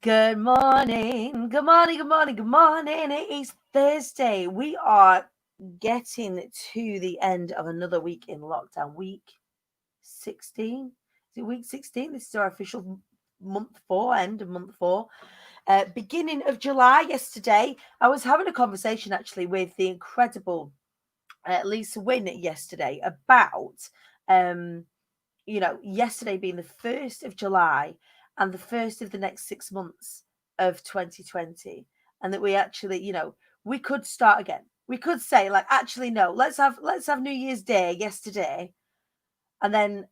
Good morning. Good morning. Good morning. Good morning. It is Thursday. We are getting to the end of another week in lockdown. Week 16. Is it week 16? This is our official month four, end of month four. Beginning of July yesterday. I was having a conversation actually with the incredible Lisa Wynn yesterday about yesterday being the 1st of July and the first of the next 6 months of 2020. And that we actually, we could start again. We could say, like, actually, no, let's have New Year's Day yesterday, and then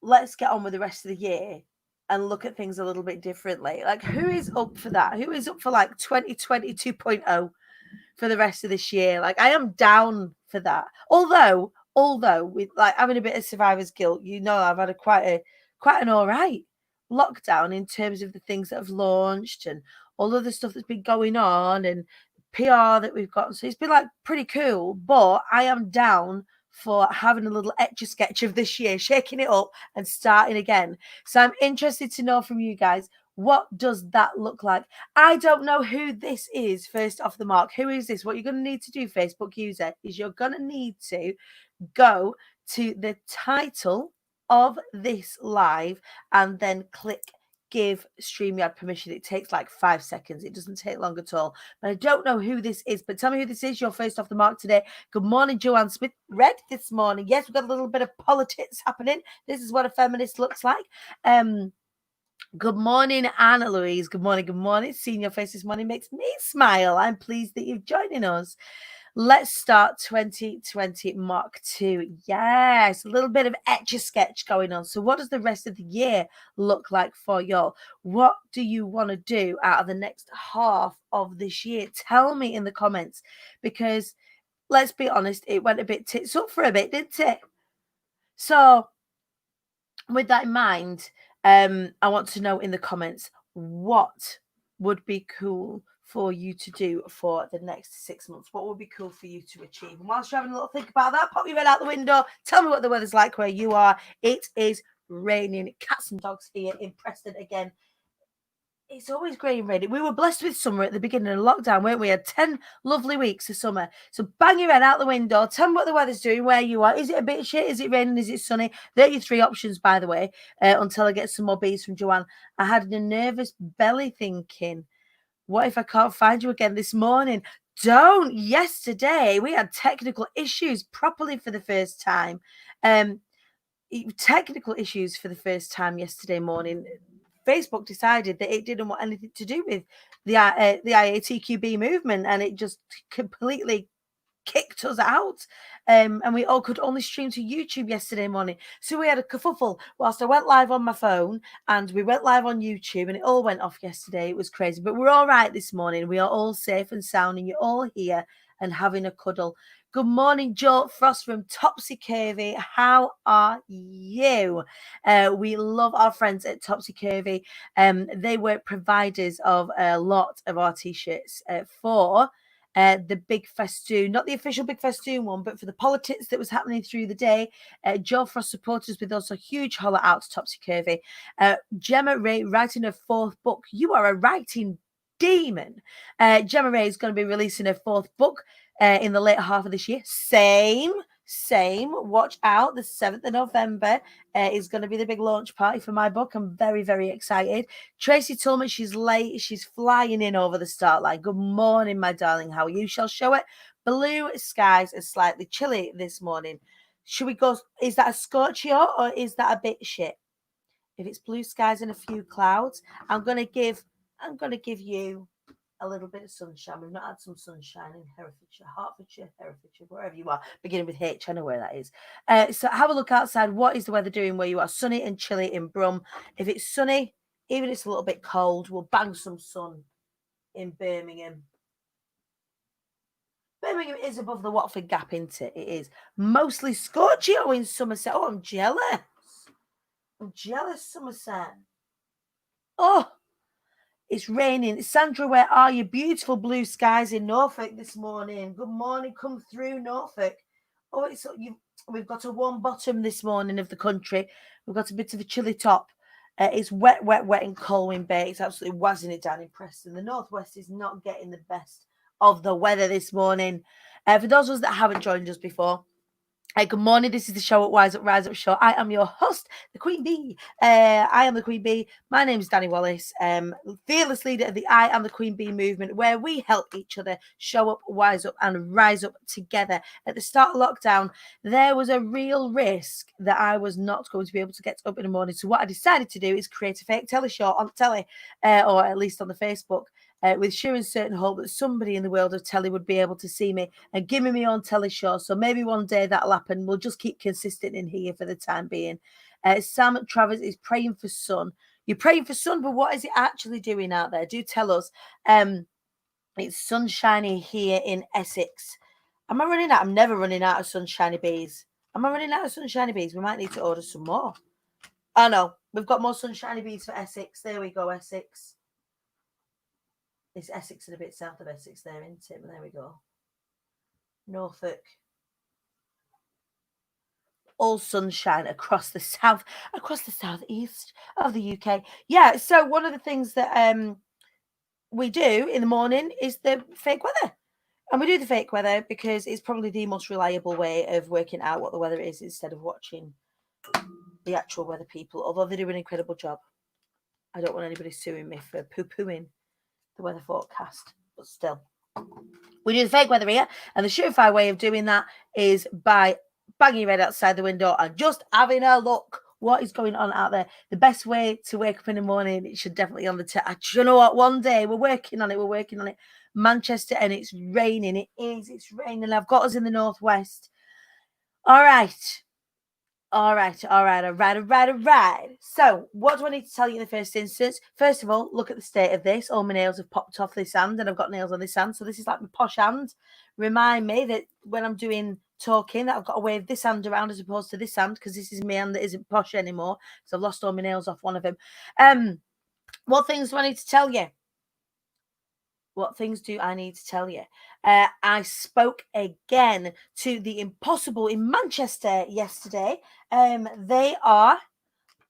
let's get on with the rest of the year and look at things a little bit differently. Like, who is up for that? Who is up for like 2020 2.0 for the rest of this year? Like, I am down for that. Although with like having a bit of survivor's guilt, I've had quite an all right lockdown in terms of the things that have launched and all of the stuff that's been going on and PR that we've got. So it's been like pretty cool, but I am down for having a little etch a sketch of this year, shaking it up and starting again. So I'm interested to know from you guys, what does that look like? I don't know who this is first off the mark. Who is this? What you're going to need to do, Facebook user, is you're going to need to go to the title of this live and then click give StreamYard permission. It takes like 5 seconds. It doesn't take long at all. But I don't know who this is. But tell me who this is. You're first off the mark today. Good morning, Joanne Smith. Red this morning. Yes, we've got a little bit of politics happening. This is what a feminist looks like. Good morning, Anna Louise. Good morning. Good morning. Seeing your face this morning makes me smile. I'm pleased that you're joining us. Let's start 2020 Mark 2. Yes, a little bit of etch-a-sketch going on. So what does the rest of the year look like for y'all? What do you want to do out of the next half of this year? Tell me in the comments, because let's be honest, it went a bit tits up for a bit, didn't it? So with that in mind, I want to know in the comments what would be cool for you to do for the next 6 months. What would be cool for you to achieve? And whilst you're having a little think about that, pop your head out the window. Tell me what the weather's like where you are. It is raining. Cats and dogs here in Preston again. It's always grey and rainy. We were blessed with summer at the beginning of lockdown, weren't we? We had 10 lovely weeks of summer. So bang your head out the window. Tell me what the weather's doing, where you are. Is it a bit shit? Is it raining? Is it sunny? There are your 3 options, by the way, until I get some more bees from Joanne. I had a nervous belly thinking, what if I can't find you again this morning? Don't. Yesterday, we had technical issues properly for the first time. Technical issues for the first time yesterday morning. Facebook decided that it didn't want anything to do with the IATQB movement, and it just completely kicked us out. And we all could only stream to YouTube yesterday morning. So we had a kerfuffle whilst I went live on my phone, and we went live on YouTube, and it all went off yesterday. It was crazy, but we're all right this morning. We are all safe and sound, and you're all here and having a cuddle. Good morning, Joe Frost from Topsy Curvy. How are you? We love our friends at Topsy Curvy. They were providers of a lot of our t-shirts for the big festoon, not the official big festoon one, but for the politics that was happening through the day. Joe Frost supporters with us, a huge holler out to Topsy Curvy. Gemma Ray writing her 4th book. You are a writing demon. Gemma Ray is going to be releasing her 4th book in the late half of this year. Same. Watch out. The 7th of November is going to be the big launch party for my book. I'm very, very excited. Tracy told me she's late. She's flying in over the start line. Good morning, my darling. How are you? Shall show it. Blue skies are slightly chilly this morning. Should we go? Is that a scorchio or is that a bit shit? If it's blue skies and a few clouds, I'm going to give you a little bit of sunshine. We've not had some sunshine in Herefordshire, Herefordshire, wherever you are, beginning with H. I know where that is. So have a look outside. What is the weather doing where you are? Sunny and chilly in Brum. If it's sunny, even if it's a little bit cold, we'll bang some sun in Birmingham. Birmingham is above the Watford Gap, isn't it? It is. Mostly scorchio in Somerset. Oh, I'm jealous. Somerset. Oh, it's raining. Sandra, where are you? Beautiful blue skies in Norfolk this morning. Good morning. Come through, Norfolk. Oh, we've got a warm bottom this morning of the country. We've got a bit of a chilly top. It's wet, wet, wet in Colwyn Bay. It's absolutely wazzing it down in Preston. The northwest is not getting the best of the weather this morning. For those of us that haven't joined us before, hey, good morning. This is the show at Wise Up, Rise Up Show. I am your host, the Queen Bee. I am the Queen Bee. My name is Dani Wallace, fearless leader of the I Am the Queen Bee movement, where we help each other show up, wise up, and rise up together. At the start of lockdown, there was a real risk that I was not going to be able to get up in the morning. So what I decided to do is create a fake telly show on telly, or at least on the Facebook. With sure and certain hope that somebody in the world of telly would be able to see me and give me my own telly show. So maybe one day that'll happen. We'll just keep consistent in here for the time being. Sam Travers is praying for sun. You're praying for sun, but what is it actually doing out there? Do tell us. It's sunshiny here in Essex. Am I running out? I'm never running out of sunshiny bees. Am I running out of sunshiny bees? We might need to order some more. Oh no, we've got more sunshiny bees for Essex. There we go, Essex. It's Essex and a bit south of Essex there, isn't it? There we go. Norfolk. All sunshine across the southeast of the UK. Yeah, so one of the things that we do in the morning is the fake weather. And we do the fake weather because it's probably the most reliable way of working out what the weather is instead of watching the actual weather people, although they do an incredible job. I don't want anybody suing me for poo-pooing the weather forecast, but still. We do the fake weather here, and the surefire way of doing that is by banging your head outside the window and just having a look what is going on out there. The best way to wake up in the morning, it should definitely on the you know what, one day we're working on it. Manchester, and it's raining. It's raining. I've got us in the northwest. All right. So, what do I need to tell you in the first instance? First of all, look at the state of this. All my nails have popped off this hand, and I've got nails on this hand. So, this is like my posh hand. Remind me that when I'm doing talking, that I've got to wave this hand around as opposed to this hand, because this is my hand that isn't posh anymore. So, I've lost all my nails off one of them. What things do I need to tell you? What things do I need to tell you? I spoke again to the Impossible in Manchester yesterday. They are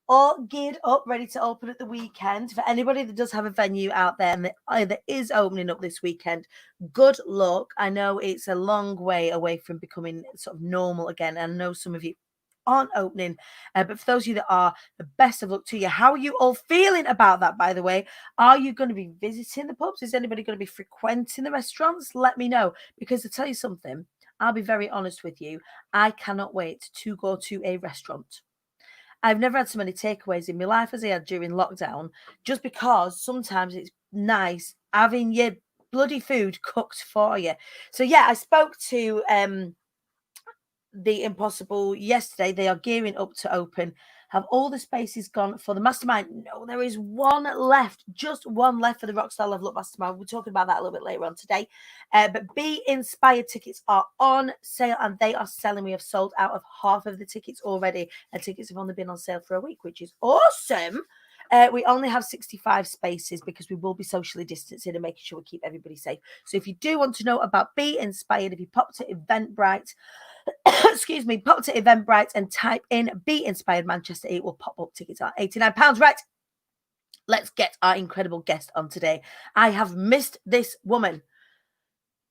all geared up, ready to open at the weekend. For anybody that does have a venue out there and that is opening up this weekend, good luck. I know it's a long way away from becoming sort of normal again. I know some of you aren't opening, but for those of you that are, the best of luck to you. How are you all feeling about that, by the way? Are you going to be visiting the pubs? Is anybody going to be frequenting the restaurants? Let me know, because to tell you something, I'll be very honest with you, I cannot wait to go to a restaurant. I've never had so many takeaways in my life as I had during lockdown, just because sometimes it's nice having your bloody food cooked for you. So yeah, I spoke to the Impossible yesterday. They are gearing up to open. Have all the spaces gone for the mastermind? No, there is one left, just one left for the Rockstar Level Up Mastermind. We're talking about that a little bit later on today. But Be Inspired tickets are on sale, and they are selling. We have sold out of half of the tickets already, and tickets have only been on sale for a week, which is awesome. We only have 65 spaces because we will be socially distancing and making sure we keep everybody safe. So if you do want to know about Be Inspired, if you pop to Eventbrite, pop to Eventbrite and type in Be Inspired Manchester, it will pop up. Tickets are £89. Right, let's get our incredible guest on today. I have missed this woman.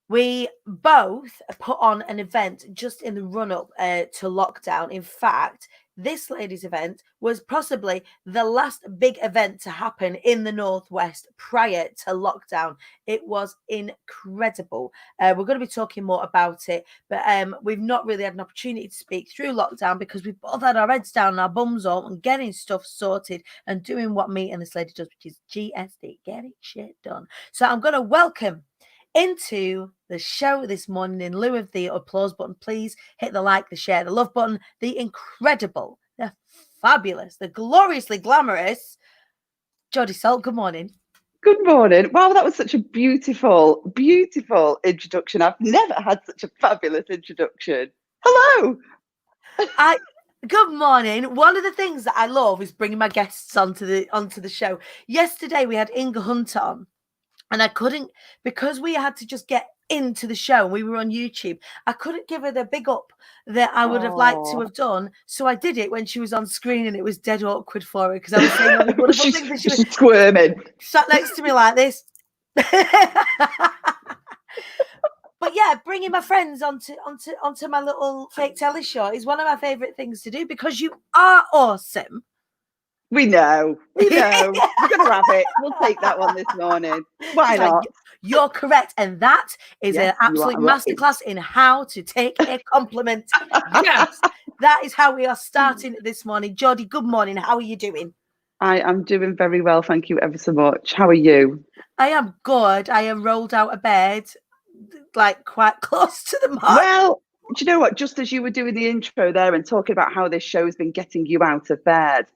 We both put on an event just in the run-up to lockdown. In fact, this lady's event was possibly the last big event to happen in the Northwest prior to lockdown. It was incredible. We're going to be talking more about it, but we've not really had an opportunity to speak through lockdown because we've both had our heads down and our bums up and getting stuff sorted and doing what me and this lady does, which is GSD, getting shit done. So I'm going to welcome into the show this morning, in lieu of the applause button, please hit the like, the share, the love button, the incredible, the fabulous, the gloriously glamorous Jodie Salt. Good morning. Good morning. Wow, that was such a beautiful, beautiful introduction. I've never had such a fabulous introduction. Hello. Good morning. One of the things that I love is bringing my guests onto the show. Yesterday we had Inga Hunt on. And I couldn't, because we had to just get into the show and we were on YouTube, I couldn't give her the big up that I would have liked to Oh, have done. So I did it when she was on screen, and it was dead awkward for her because I was saying all these wonderful things, and she was she's squirming. sat next to me like this. But yeah, bringing my friends onto my little fake telly show is one of my favourite things to do because you are awesome. We know. We're going to have it. We'll take that one this morning. Why It's not? like, you're correct. And that is Yes, an absolute masterclass in how to take a compliment. Yes, that is how we are starting this morning. Jodie, good morning. How are you doing? I am doing very well. Thank you ever so much. How are you? I am good. I am rolled out of bed, like quite close to the mark. Well, do you know what? Just as you were doing the intro there and talking about how this show's been getting you out of bed,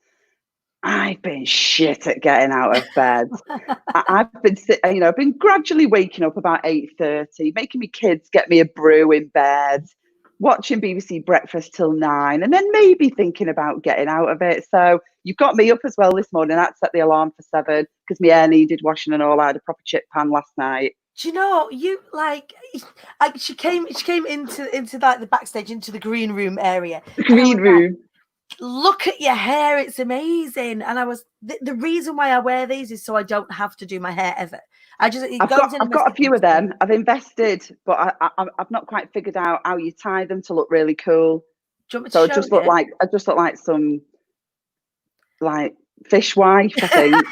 I've been shit at getting out of bed. I've been gradually waking up about 8:30, making me kids get me a brew in bed, watching BBC Breakfast till 9, and then maybe thinking about getting out of it. So you've got me up as well this morning. I set the alarm for 7 because my hair needed washing and all. I had a proper chip pan last night. Do you know, she came into like the backstage, into the green room area. The green room. Look at your hair, it's amazing. And I was the reason why I wear these is so I don't have to do my hair ever. I've got a few of them. I've invested, but I've not quite figured out how you tie them to look really cool. So I just look like some like fishwife, I think.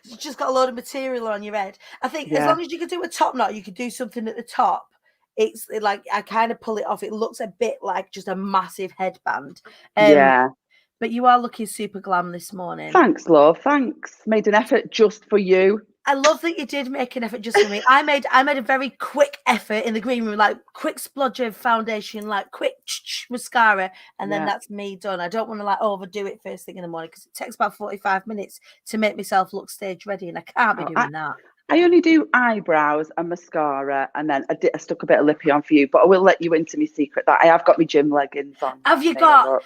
You just got a load of material on your head. I think as long as you could do a top knot, you could do something at the top. It's like I kind of pull it off. It looks a bit like just a massive headband. But you are looking super glam this morning. Thanks, love. Thanks. Made an effort just for you. I love that you did make an effort just for me. I made a very quick effort in the green room, like quick splodge of foundation, like quick mascara, and then that's me done. I don't want to like overdo it first thing in the morning because it takes about 45 minutes to make myself look stage ready, and I can't be doing that. I only do eyebrows and mascara, and then I stuck a bit of lippy on for you. But I will let you into my secret that I have got my gym leggings on. Have you got?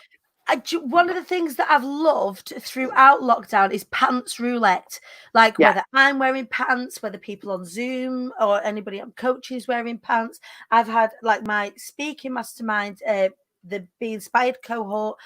One of the things that I've loved throughout lockdown is pants roulette. Like whether I'm wearing pants, whether people on Zoom or anybody I'm coaching is wearing pants. I've had like my speaking mastermind, the Be Inspired cohort.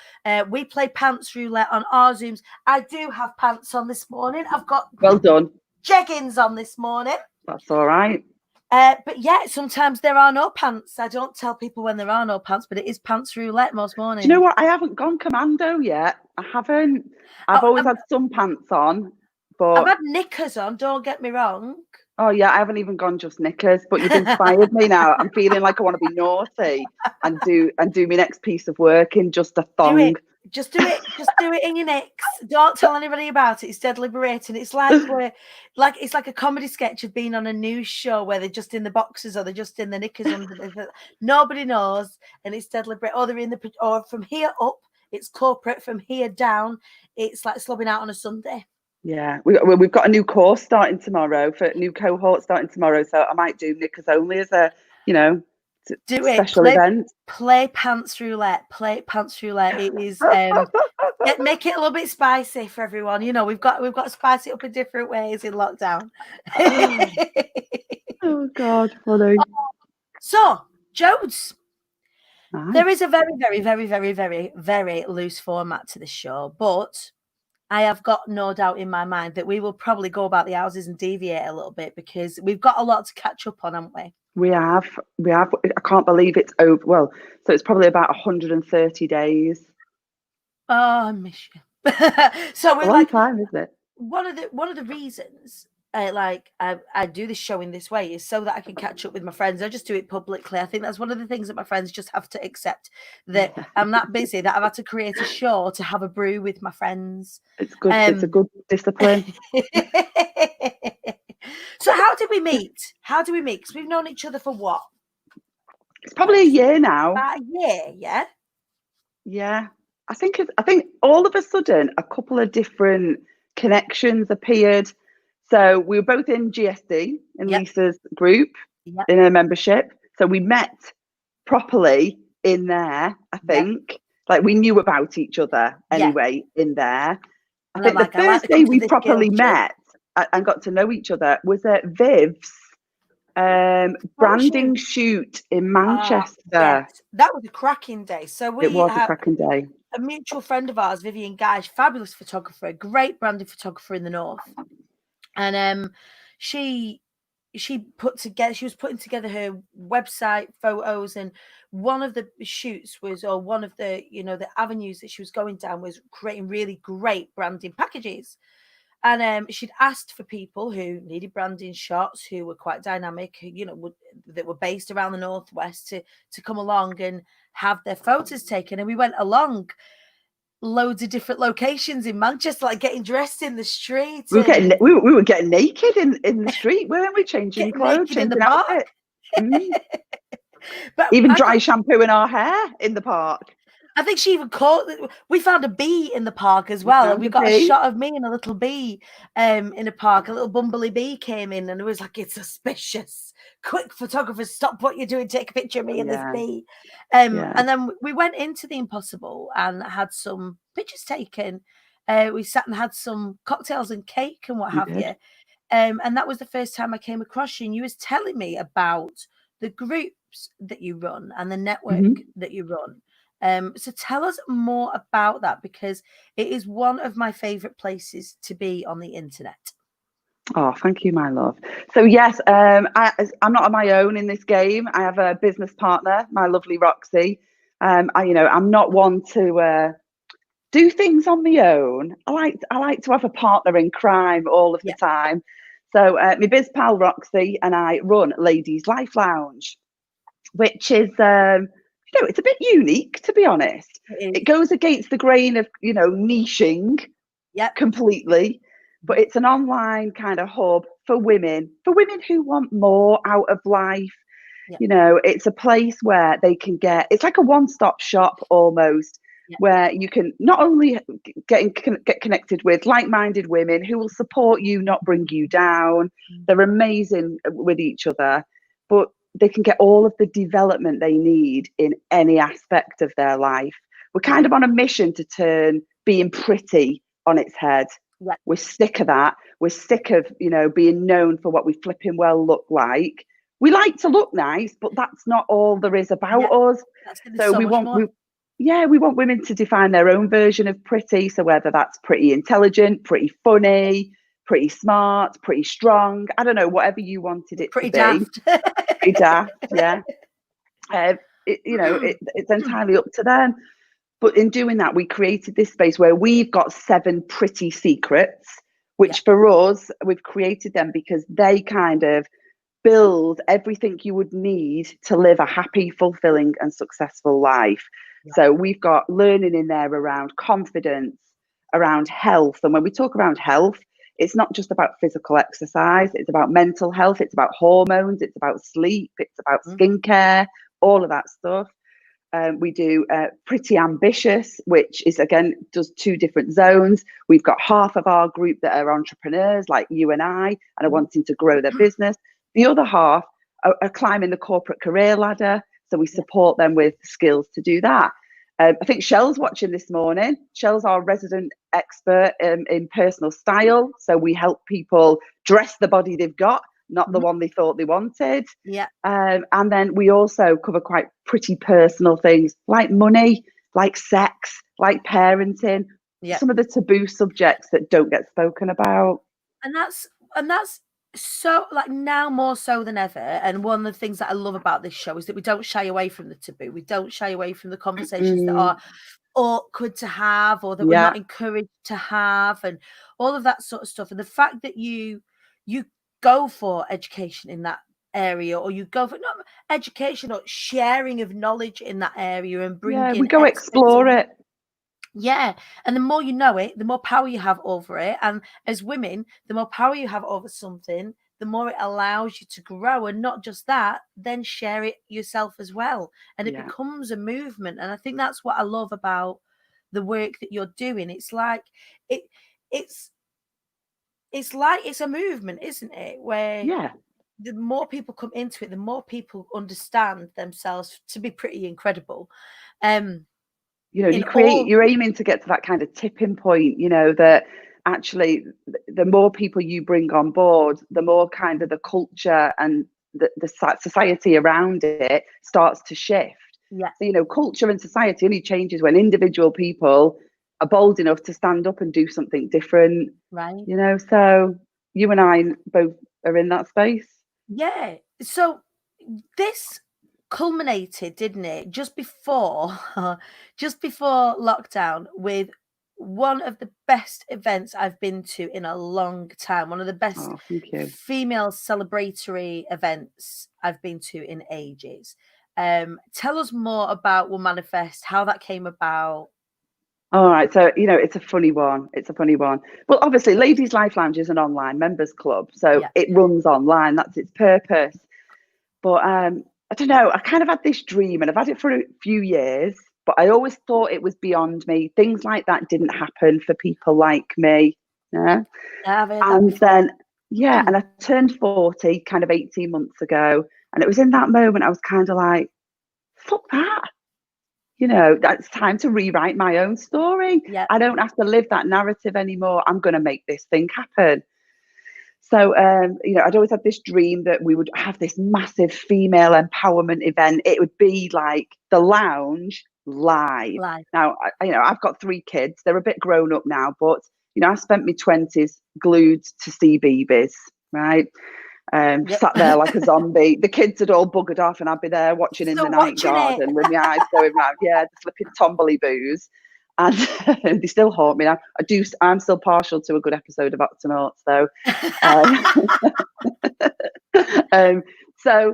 We play pants roulette on our Zooms. I do have pants on this morning. I've got well done jeggings on this morning. That's all right. But yeah, sometimes there are no pants. I don't tell people when there are no pants, but it is pants roulette most mornings. Do you know what? I haven't gone commando yet. I haven't. I've always had some pants on, but I've had knickers on. Don't get me wrong. Oh yeah, I haven't even gone just knickers, but you've inspired me now. I'm feeling like I want to be naughty and do my next piece of work in just a thong. Just do it in your nicks. Don't tell anybody about it. It's dead liberating. It's like it's like a comedy sketch of being on a news show where they're just in the boxes or they're just in the knickers under. Nobody knows, and it's dead liberating. Or they're in or from here up, it's corporate. From here down, it's like slobbing out on a Sunday. Yeah, we've got a new course starting tomorrow for a new cohort starting tomorrow, so I might do knickers only as a special event. Play pants roulette. It is make it a little bit spicy for everyone. You know, we've got to spice it up in different ways in lockdown. Oh God, funny. So, Jodes, there is a very, very, very, very, very, very loose format to this show, but I have got no doubt in my mind that we will probably go about the houses and deviate a little bit because we've got a lot to catch up on, haven't we? We have. I can't believe it's over. Well, so it's probably about 130 days. Oh, I miss you. So we're a long time, isn't it? One of the reasons I do this show in this way is so that I can catch up with my friends. I just do it publicly. I think that's one of the things that my friends just have to accept, that I'm that busy that I've had to create a show to have a brew with my friends. It's good. It's a good discipline. So how did we meet? Because we've known each other for what? It's probably a year now. About a year, yeah. Yeah, I think all of a sudden a couple of different connections appeared. So we were both in GSD in Lisa's group in her membership. So we met properly in there. I think like we knew about each other anyway in there. I think the first day we properly met and got to know each other was at Viv's What Branding shoot? shoot in Ah, Manchester. yes, that was a cracking day. So It we was a have cracking day. a mutual friend of ours, Vivian Guy, fabulous photographer, great branded photographer in the north, and she was putting together her website photos, and one of the shoots was, or one of the the avenues that she was going down was creating really great branding packages. And she'd asked for people who needed branding shots, who were quite dynamic, that were based around the northwest, to come along and have their photos taken. And we went along loads of different locations in Manchester, like getting dressed in the street and We were getting naked in the street, weren't we? Changing getting clothes, naked in the changing park. outfit. Mm. But Even dry shampooing our hair in the park. I think she even caught. We found a bee in the park as We well, and found we a got a bee. shot of me and a little bee in a park. A little bumblebee bee came in, and it was like, it's suspicious. Quick, photographers, stop what you're doing. Take a picture of me and this Yeah, bee. yeah. And then we went into the Impossible and had some pictures taken. We sat and had some cocktails and cake and what We have did. you. And that was the first time I came across you, and you was telling me about the groups that you run and the network that you run. So tell us more about that, because it is one of my favorite places to be on the internet. Oh, thank you, my love. So yes, I'm not on my own in this game. I have a business partner, my lovely Roxy. I'm not one to do things on my own. I like to have a partner in crime all of the Yeah. time. So my biz pal Roxy and I run Ladies Life Lounge, which is it's a bit unique, to be honest. It goes against the grain of niching Yep. completely, but it's an online kind of hub for women who want more out of life. Yep. It's a place where they can it's like a one-stop shop almost, Yep. where you can not only get connected with like-minded women who will support you, not bring you down. They're amazing with each other, but they can get all of the development they need in any aspect of their life. We're kind of on a mission to turn being pretty on its head. Yep. We're sick of that. We're sick of being known for what we flipping well look like. We like to look nice, but that's not all there is about us. So we want women to define their own version of pretty. So whether that's pretty intelligent, pretty funny, pretty smart, pretty strong, I don't know, whatever you wanted it Pretty to be. daft. Pretty daft, yeah. It's entirely up to them. But in doing that, we created this space where we've got 7 pretty secrets, which for us, we've created them because they kind of build everything you would need to live a happy, fulfilling, and successful life. So we've got learning in there around confidence, around health. And when we talk around health, it's not just about physical exercise, it's about mental health, it's about hormones, it's about sleep, it's about skincare, all of that stuff. We do Pretty Ambitious, which is, again, does 2 different zones. We've got half of our group that are entrepreneurs like you and I and are wanting to grow their business. The other half are climbing the corporate career ladder. So we support them with skills to do that. I think Shell's watching this morning. Shell's our resident expert in personal style. So we help people dress the body they've got, not the one they thought they wanted. Yeah. And then we also cover quite pretty personal things like money, like sex, like parenting, some of the taboo subjects that don't get spoken about. And that's so, like, now more so than ever. And one of the things that I love about this show is that we don't shy away from the taboo. We don't shy away from the conversations that are awkward to have, or that we're not encouraged to have, and all of that sort of stuff. And the fact that you go for education in that area, or you go for not education or sharing of knowledge in that area, and bringing we go explore it. Yeah. And the more you know it, the more power you have over it. And as women, the more power you have over something, the more it allows you to grow. And not just that, then share it yourself as well. And it becomes a movement. And I think that's what I love about the work that you're doing. It's like it's a movement, isn't it? Where the more people come into it, the more people understand themselves to be pretty incredible. You're aiming to get to that kind of tipping point, that actually the more people you bring on board, the more kind of the culture and society around it starts to shift. Yeah. So, you know, culture and society only changes when individual people are bold enough to stand up and do something different. Right. You know, so you and I both are in that space. Yeah. So this culminated, didn't it, just before lockdown with one of the best events I've been to in a long time. One of the best Oh, thank you. female celebratory events I've been to in ages. Tell us more about Will Manifest, how that came about. All right, so you know, it's a funny one. Well, obviously, Ladies Life Lounge is an online members club, so Yeah. it runs online. That's its purpose. But I don't know. I kind of had this dream, and I've had it for a few years. But I always thought it was beyond me. Things like that didn't happen for people like me. Yeah. I've heard that And before. then, and I turned 40 kind of 18 months ago. And it was in that moment I was kind of like, fuck that. You know, that's time to rewrite my own story. Yeah. I don't have to live that narrative anymore. I'm going to make this thing happen. So, you know, I'd always had this dream that we would have this massive female empowerment event. It would be like the lounge live. Live. Now, you know, I've got 3 kids. They're a bit grown up now, but, you know, I spent my 20s glued to CBeebies, right? Yep. Sat there like a zombie. The kids had all buggered off, and I'd be there watching in Still the night watching garden it. with my eyes going round. Yeah, the flipping tomboly boos. And they still haunt me now. I'm still partial to a good episode of Octonauts, though. So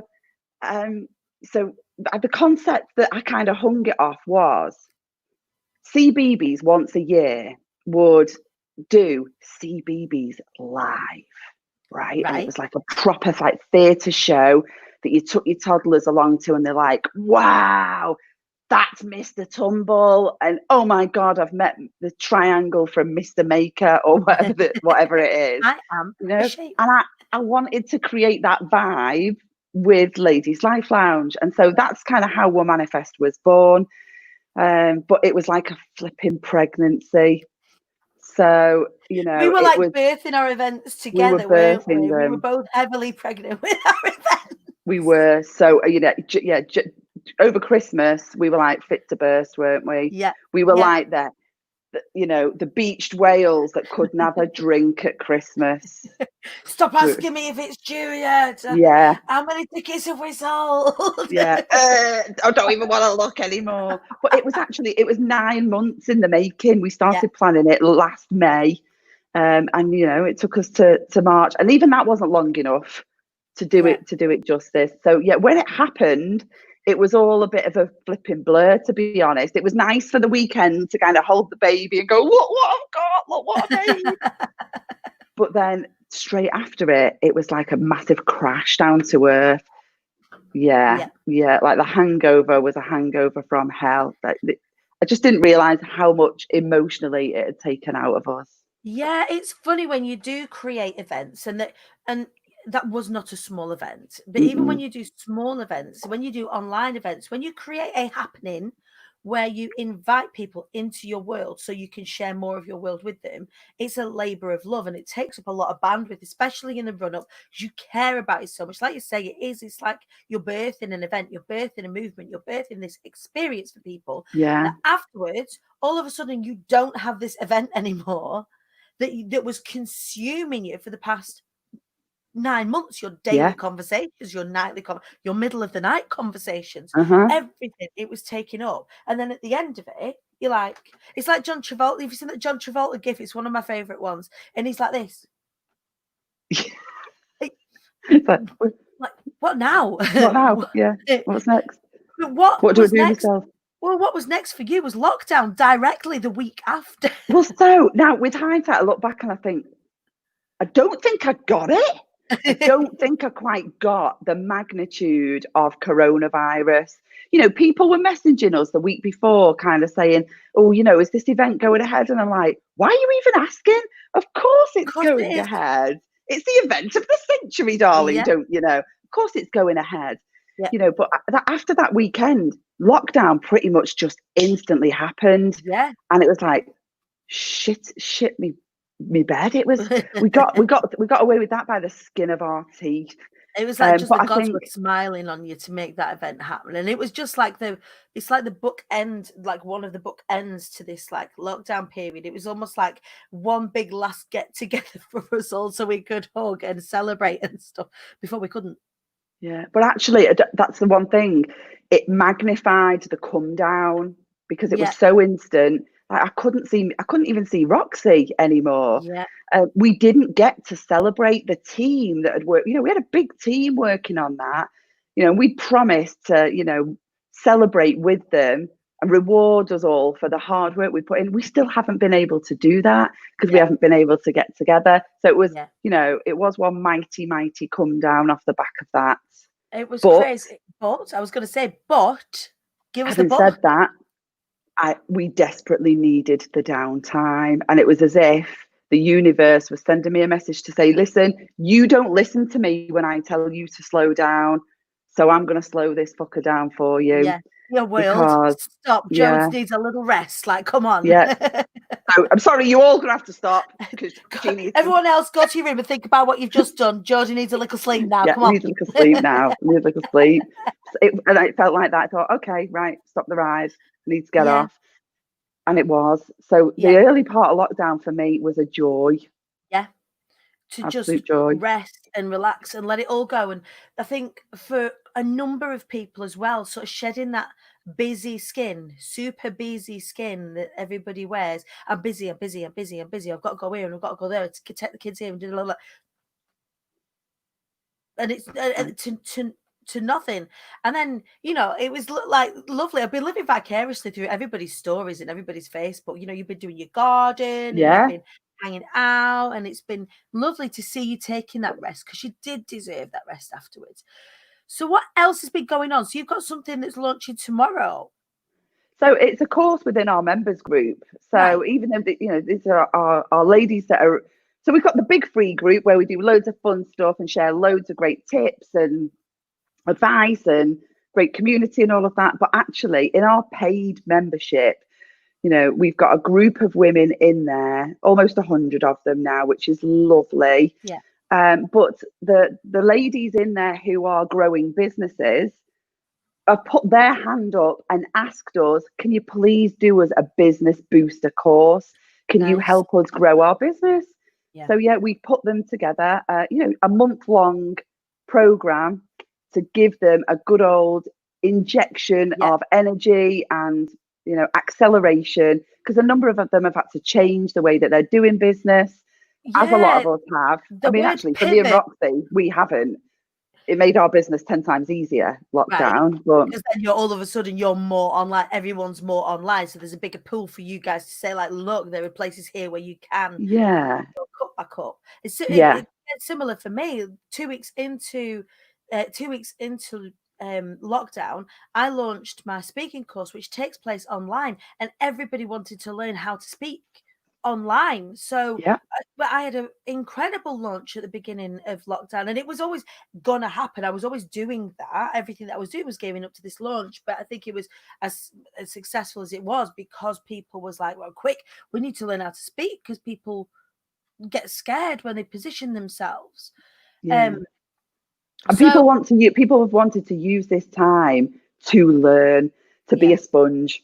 the concept that I kind of hung it off was CBeebies once a year would do CBeebies live, right? And it was like a proper like theatre show that you took your toddlers along to, and they're like, wow, that's Mr. Tumble, and oh my God, I've met the triangle from Mr. Maker, or whatever it is. I am, you know, and I wanted to create that vibe with Ladies Life Lounge, and so that's kind of how Will Manifest was born. But it was like a flipping pregnancy. So, you know, we were like birthing our events together, weren't we? We were both heavily pregnant with our events. We were. So, you know, over Christmas, we were like fit to burst, weren't we? Yeah. We were like that, you know, the beached whales that couldn't have a drink at Christmas. Stop asking me if it's due yet. Yeah. How many tickets have we sold? Yeah. I don't even want to look anymore. But it was 9 months in the making. We started planning it last May. And, you know, it took us to March. And even that wasn't long enough to do it justice. So, yeah, when it happened, it was all a bit of a flipping blur, to be honest. It was nice for the weekend to kind of hold the baby and go, look what I've got, look what I made. But then straight after it, it was like a massive crash down to earth. Yeah. Like the hangover was a hangover from hell. I just didn't realise how much emotionally it had taken out of us. Yeah, it's funny when you do create events, and that was not a small event. But even when you do small events, when you do online events, when you create a happening where you invite people into your world so you can share more of your world with them, it's a labor of love, and it takes up a lot of bandwidth, especially in the run-up, because you care about it so much. Like you say, it's like you're birthing an event, you're birthing a movement, you're birthing this experience for people. Yeah. That afterwards, all of a sudden, you don't have this event anymore that was consuming you for the past 9 months, your daily conversations, your nightly your middle of the night conversations, everything, it was taking up. And then at the end of it, you're like, it's like John Travolta. Have you seen that John Travolta gif? It's one of my favorite ones, and he's like this. Like, what now? What now? Yeah. What's next? What do I was do next? myself? Well, what was next for you was lockdown directly the week after. Well, so now with hindsight, I look back and I think, I don't think I got it. I don't think I quite got the magnitude of coronavirus. You know, people were messaging us the week before kind of saying, oh, you know, is this event going ahead? And I'm like, why are you even asking? Of course it's going ahead. It's the event of the century, darling. Don't you know? Of course it's going ahead. You know, but after that weekend, lockdown pretty much just instantly happened. Yeah. And it was like, shit me bed. It was we got away with that by the skin of our teeth. It was like just But the I gods think, were smiling on you to make that event happen. And it was just like it's like the book end, like one of the book ends to this like lockdown period. It was almost like one big last get together for us all so we could hug and celebrate and stuff before we couldn't. yeah, but actually, that's the one thing. It magnified the come down because it was Yeah, so instant. Like I couldn't even see Roxy anymore. yeah, We didn't get to celebrate the team that had worked. You know, we had a big team working on that. You know, we promised to, celebrate with them and reward us all for the hard work we put in. We still haven't been able to do that because we yeah, haven't been able to get together. So it was, yeah. it was one mighty, mighty come down off the back of that. It was But crazy. But I was going to say, but give us the having said but. that, we desperately needed the downtime. And it was as if the universe was sending me a message to say, listen, you don't listen to me when I tell you to slow down. So I'm going to slow this fucker down for you. Yeah, your world. Because, Stop. Jones yeah, needs a little rest. Like, come on. yeah. So I'm sorry, you all going to have to stop because she needs some. Everyone else, go to your room and think about what you've just done. Jodie needs a little sleep now. Yeah, Come on. needs a little sleep now. Needs a little sleep. And it felt like that. I thought, okay, right, stop the rise. I need to get Yeah, off. And it was. So yeah, the early part of lockdown for me was a joy, yeah. To just absolute joy. rest and relax and let it all go. And I think for a number of people as well, sort of shedding that busy skin, super busy skin that everybody wears. I'm busy, I'm busy, I'm busy, I'm busy. I've got to go here and I've got to go there to take the kids here and do blah, blah. And it's Right. to nothing. And then it was like lovely. I've been living vicariously through everybody's stories and everybody's Facebook. You've been doing your garden and you've Yeah. been hanging out, and it's been lovely to see you taking that rest because you did deserve that rest afterwards. So what else has been going on? So you've got something that's launching tomorrow, So it's a course within our members group. right? So even though these are our ladies that are, so we've got the big free group where we do loads of fun stuff and share loads of great tips and advice and great community and all of that. But actually, in our paid membership, we've got a group of women in there, almost 100 of them now, which is lovely. Yeah, But the ladies in there who are growing businesses have put their hand up and asked us, can you please do us a business booster course? Can you nice. help us grow our business? Yeah, So yeah, we put them together, a month-long program to give them a good old injection yeah, of energy and acceleration, because a number of them have had to change the way that they're doing business, as a lot yeah. of us have. I The mean, word actually, for me and pivot. Roxy, we haven't. It made our business 10 times easier, Right. lockdown. But Because then you're all of a sudden you're more online. Everyone's more online, so there's a bigger pool for you guys to say like, look, there are places here where you can yeah, your cup back up. yeah, It's similar for me. 2 weeks into 2 weeks into lockdown, I launched my speaking course, which takes place online, and everybody wanted to learn how to speak online. So, yeah, but I had an incredible launch at the beginning of lockdown, and it was always gonna happen. I was always doing that. Everything that I was doing was gearing up to this launch, but I think it was as successful as it was because people was like, "Well, quick, we need to learn how to speak," because people get scared when they position themselves. yeah. Um, And so people have wanted to use this time to learn, to be yeah, a sponge,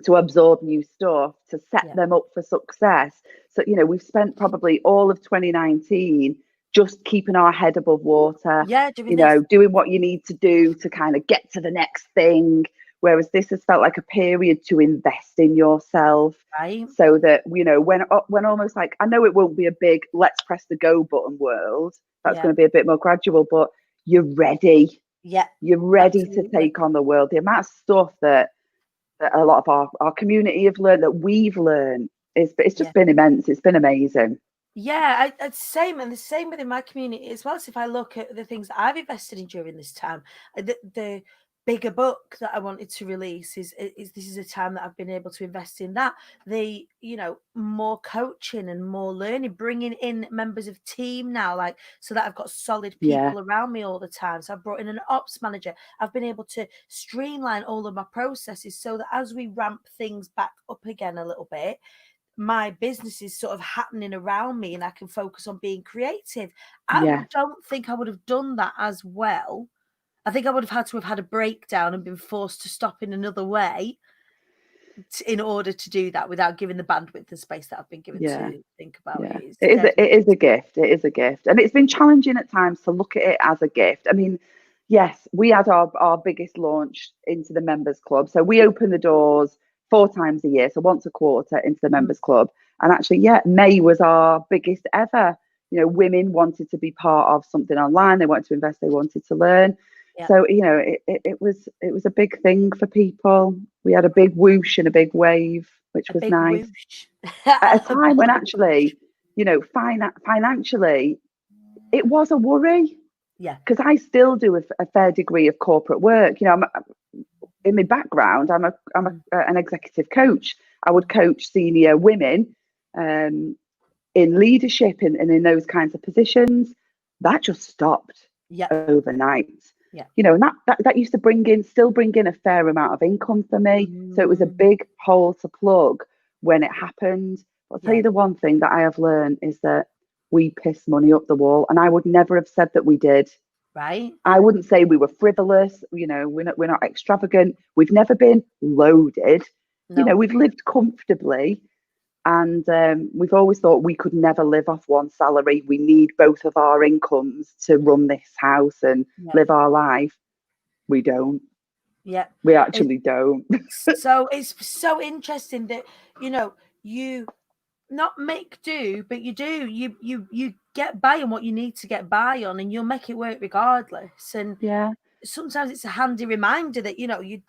to absorb new stuff, to set yeah, them up for success. So, we've spent probably all of 2019 just keeping our head above water, yeah, doing this, doing what you need to do to kind of get to the next thing. Whereas this has felt like a period to invest in yourself, right? so that, when almost like, I know it won't be a big let's press the go button world. That's Yeah, going to be a bit more gradual, but you're ready. yeah, You're ready to absolutely. take on the world. The amount of stuff that a lot of our community have learned, that we've learned, it's Yeah. just been immense. It's been amazing. Yeah, I same and the same within my community as well. So if I look at the things that I've invested in during this time, the bigger book that I wanted to release is this is a time that I've been able to invest in that. The more coaching and more learning, bringing in members of team now, like so that I've got solid Yeah, people around me all the time. So I've brought in an ops manager. I've been able to streamline all of my processes so that as we ramp things back up again a little bit, my business is sort of happening around me and I can focus on being creative. Yeah. don't think I would have done that as well. I think I would have had to have had a breakdown and been forced to stop in another way in order to do that without giving the bandwidth and space that I've been given Yeah. to think about Yeah. it. It's It is. dead It is a gift. It is a gift, and it's been challenging at times to look at it as a gift. I mean, yes, we had our biggest launch into the members club, so we open the doors 4 times a year, so once a quarter into the members club. And actually, yeah, May was our biggest ever. You know, women wanted to be part of something online. They wanted to invest. They wanted to learn. Yeah. So, you know, it was a big thing for people. We had a big whoosh and a big wave, which was nice. At a time when actually, you know, financially, it was a worry. Yeah. Because I still do a fair degree of corporate work. You know, in my background, I'm an executive coach. I would coach senior women in leadership and in those kinds of positions. That just stopped overnight. Yeah. You know, and that used to still bring in a fair amount of income for me. So it was a big hole to plug when it happened. I'll tell you the one thing that I have learned is that we piss money up the wall, and I would never have said that we did. Right. I wouldn't say we were frivolous. You know, we're not extravagant. We've never been loaded. No. You know, we've lived comfortably, and we've always thought we could never live off one salary. We need both of our incomes to run this house and live our life. We don't. Yeah. We actually don't. So it's so interesting that, you know, you not make do, but you do. You get by on what you need to get by on, and you'll make it work regardless. And sometimes it's a handy reminder that, you know, you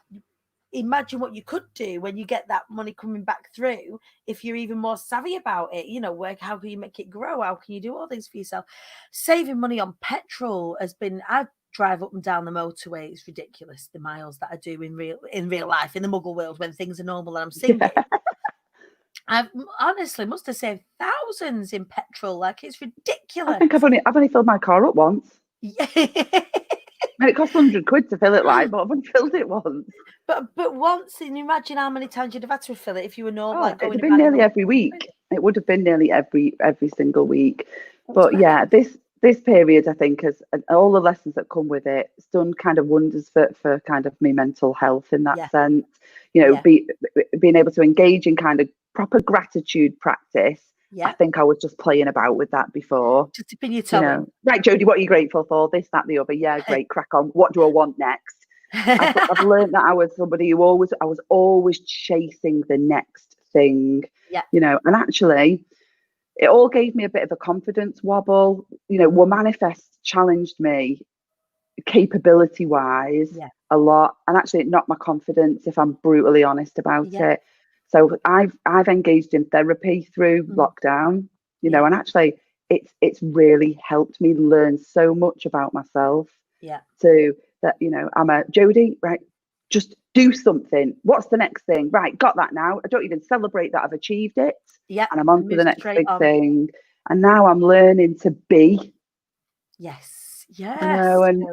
imagine what you could do when you get that money coming back through. If you're even more savvy about it, you know, how can you make it grow? How can you do all things for yourself? Saving money on petrol has been. I drive up and down the motorway. It's ridiculous the miles that I do in real life, in the Muggle world, when things are normal and I'm singing. I've honestly must have saved thousands in petrol. Like, it's ridiculous. I think I've only filled my car up once. Yeah. And it cost £100 to fill it, like, but I've only filled it once. But once, and imagine how many times you'd have had to refill it if you were normal. Like, it'd have been nearly every week. It would have been nearly every single week. But yeah, this period, I think, has all the lessons that come with it, it's done kind of wonders for kind of my mental health in that sense. You know, being able to engage in kind of proper gratitude practice. I think I was just playing about with that before. Just dipping your toe in. Right, Jodie, what are you grateful for? This, that, the other. Yeah, great, crack on. What do I want next? I've learned that I was somebody who I was always chasing the next thing. Yeah. You know, and actually, it all gave me a bit of a confidence wobble. You know, Well Manifest challenged me capability wise a lot, and actually it knocked my confidence, if I'm brutally honest about it. So I've engaged in therapy through lockdown, you know, and actually it's really helped me learn so much about myself. To that, you know, I'm a Jodie, right? Just do something. What's the next thing? Right, got that now. I don't even celebrate that I've achieved it. Yeah. And I'm on to the next big thing. And now I'm learning to be. Yes. You know, and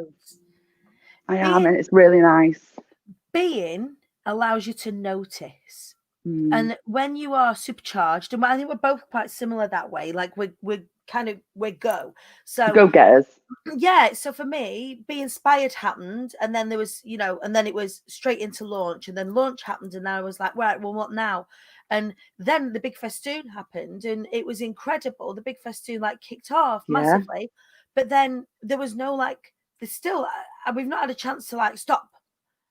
I am, and it's really nice. Being allows you to notice. And when you are supercharged, and I think we're both quite similar that way, like we're go. So go getters. Yeah. So for me, Be Inspired happened, and then there was, you know, and then it was straight into launch, and then launch happened, and I was like, right, well, what now? And then the big festoon happened, and it was incredible. The big festoon like kicked off massively, but then there was no like. There's still we've not had a chance to like stop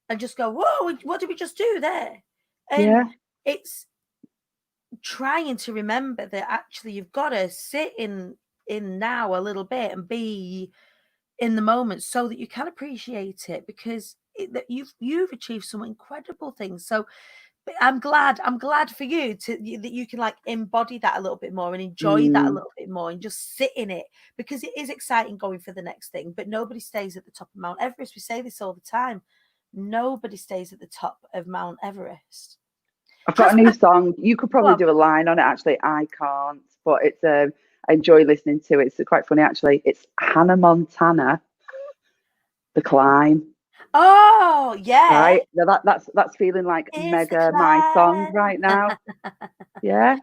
and just go, whoa, what did we just do there? And it's trying to remember that actually you've got to sit in now a little bit and be in the moment so that you can appreciate it, because that you've achieved some incredible things. So I'm glad for you that you can like embody that a little bit more and enjoy that a little bit more and just sit in it, because it is exciting going for the next thing. But nobody stays at the top of Mount Everest. We say this all the time. Nobody stays at the top of Mount Everest. I've got a new song. You could probably do a line on it. Actually, I can't, but it's I enjoy listening to it. It's quite funny, actually. It's Hannah Montana, The Climb. Oh yeah, right. Now that's feeling like mega my song right now. Yeah.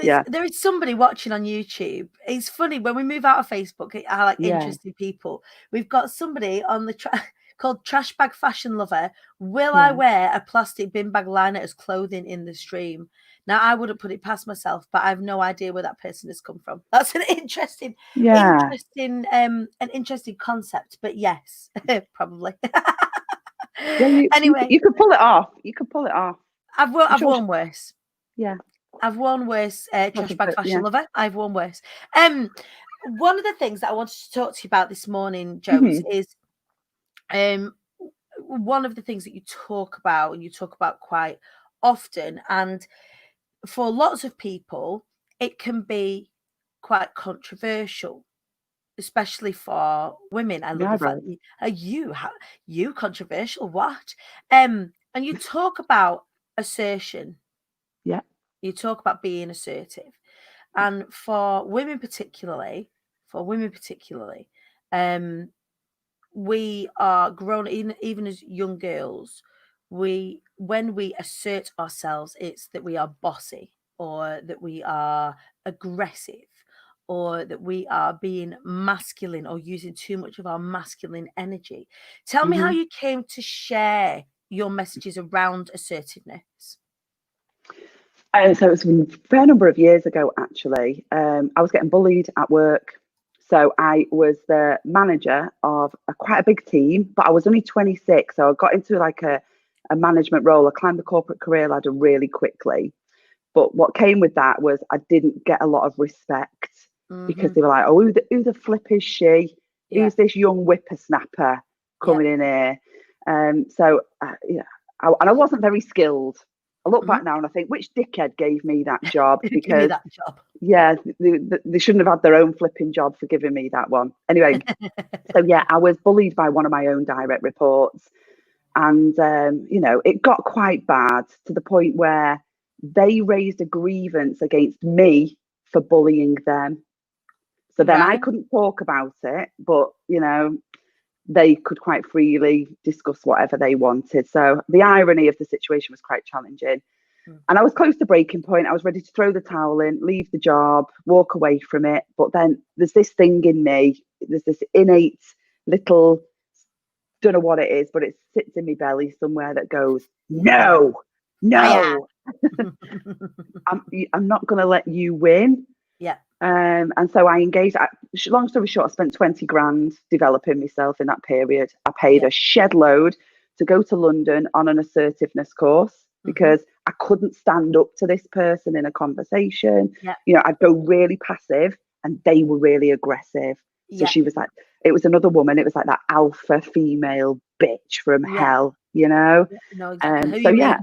Yeah. There is somebody watching on YouTube. It's funny when we move out of Facebook. I like Yeah. interesting people. We've got somebody on the called Trash Bag Fashion Lover. Will I Yeah. wear a plastic bin bag liner as clothing in the stream? Now I wouldn't put it past myself, but I have no idea where that person has come from. That's an interesting, Yeah. an interesting concept. But yes, probably. Yeah. Anyway, You could pull it off. You could pull it off. I'm I've sure. worn worse. Yeah. I've worn worse, Trash Bag Fashion Yeah. Lover. I've worn worse. One of the things that I wanted to talk to you about this morning, Jodes, Mm-hmm. is one of the things that you talk about, and you talk about quite often, and for lots of people, it can be quite controversial, especially for women. I love Yeah, the fact right. that you controversial. What? And you talk about assertion. Yeah. You talk about being assertive. And for women particularly, um, we are grown, even as young girls, when we assert ourselves, it's that we are bossy, or that we are aggressive, or that we are being masculine, or using too much of our masculine energy. Tell me how Mm-hmm. you came to share your messages around assertiveness. So it was a fair number of years ago, actually. I was getting bullied at work. So I was the manager of quite a big team, but I was only 26. So I got into like a management role. I climbed the corporate career ladder really quickly. But what came with that was I didn't get a lot of respect because Mm-hmm. they were like, oh, who the flip is she? Yeah, Who's this young whippersnapper yeah, coming in here? Yeah, and I wasn't very skilled. I look mm-hmm. back now and I think, which dickhead gave me that job? Give me Because, that job. yeah, they shouldn't have had their own flipping job for giving me that one. Anyway, so yeah, I was bullied by one of my own direct reports. And, it got quite bad to the point where they raised a grievance against me for bullying them. So then I Right. couldn't talk about it, but, they could quite freely discuss whatever they wanted. So the irony of the situation was quite challenging. Mm. And I was close to breaking point. I was ready to throw the towel in, leave the job, walk away from it. But then there's this thing in me, there's this innate little, don't know what it is, but it sits in my belly somewhere that goes, Yeah. no, Fire. I'm not going to let you win. Yeah. And so I engaged. Long story short, I spent 20 grand developing myself in that period. I paid Yeah. a shed load to go to London on an assertiveness course because I couldn't stand up to this person in a conversation. Yeah. I'd go really passive and they were really aggressive. So Yeah. she was like, it was another woman. It was like that alpha female bitch from Yeah. hell, Yeah. No, exactly who So you yeah,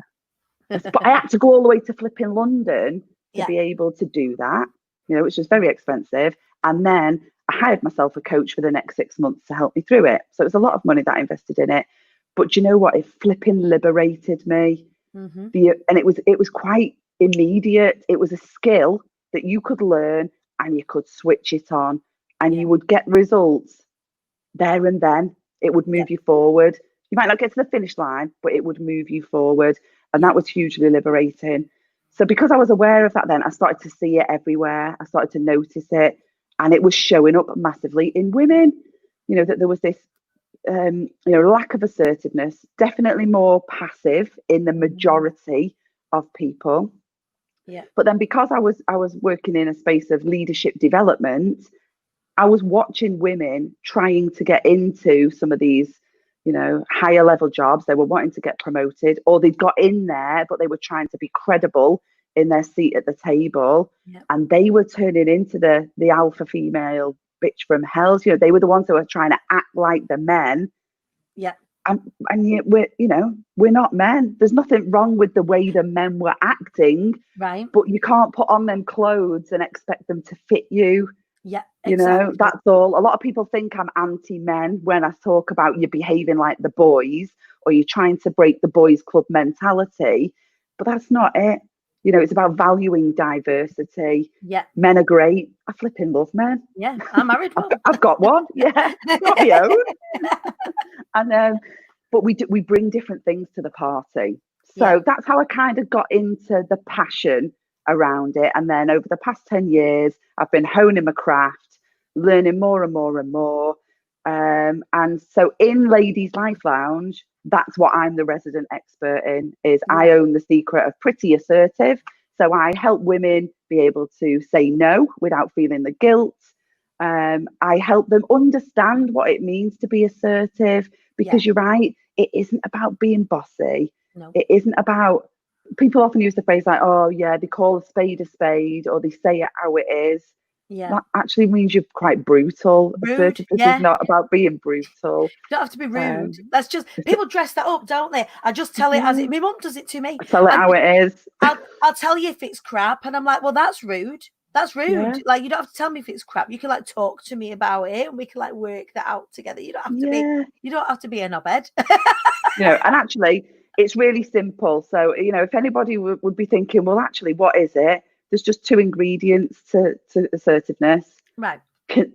mean. but I had to go all the way to flipping London to Yeah. be able to do that, which was very expensive. And then I hired myself a coach for the next 6 months to help me through it. So it was a lot of money that I invested in it. But you know what? It flipping liberated me. Mm-hmm. And it was quite immediate. It was a skill that you could learn and you could switch it on and Yeah. you would get results there and then. It would Yeah. move you forward. You might not get to the finish line, but it would move you forward. And Yeah. that was hugely liberating. So because I was aware of that then, I started to see it everywhere. I started to notice it. And it was showing up massively in women, that there was this, lack of assertiveness, definitely more passive in the majority of people. Yeah. But then because I was working in a space of leadership development, I was watching women trying to get into some of these, higher level jobs. They were wanting to get promoted, or they'd got in there, but they were trying to be credible in their seat at the table. Yeah. And they were turning into the alpha female bitch from hell. They were the ones that were trying to act like the men. Yeah. And yet we're not men. There's nothing wrong with the way the men were acting. Right. But you can't put on them clothes and expect them to fit you. Yeah. Exactly. That's all. A lot of people think I'm anti-men when I talk about you behaving like the boys or you're trying to break the boys club mentality, but that's not it. It's about valuing diversity. Yeah. Men are great. I flipping love men. Yeah. I'm married one. I've got one. Yeah, got my own. And but we bring different things to the party. So that's how I kind of got into the passion around it. And then over the past 10 years, I've been honing my craft, learning more and more and more. And so in Ladies Life Lounge, that's what I'm the resident expert in, is I own the secret of pretty assertive. So I help women be able to say no without feeling the guilt. I help them understand what it means to be assertive, because you're right, it isn't about being bossy. No. It isn't about, people often use the phrase like, oh yeah, they call a spade, or they say it how it is. Yeah. That actually means you're quite brutal. Rude. Assertiveness is not about being brutal. You don't have to be rude. That's just, people dress that up, don't they? I just tell it as it. My mum does it to me. Tell it how it is. I'll tell you if it's crap, and I'm like, well, that's rude. That's rude. Yeah. Like, you don't have to tell me if it's crap. You can like talk to me about it, and we can like work that out together. You don't have to be. You don't have to be a knobhead. And actually, it's really simple. So, if anybody would be thinking, well, actually, what is it? There's just 2 ingredients to assertiveness. Right.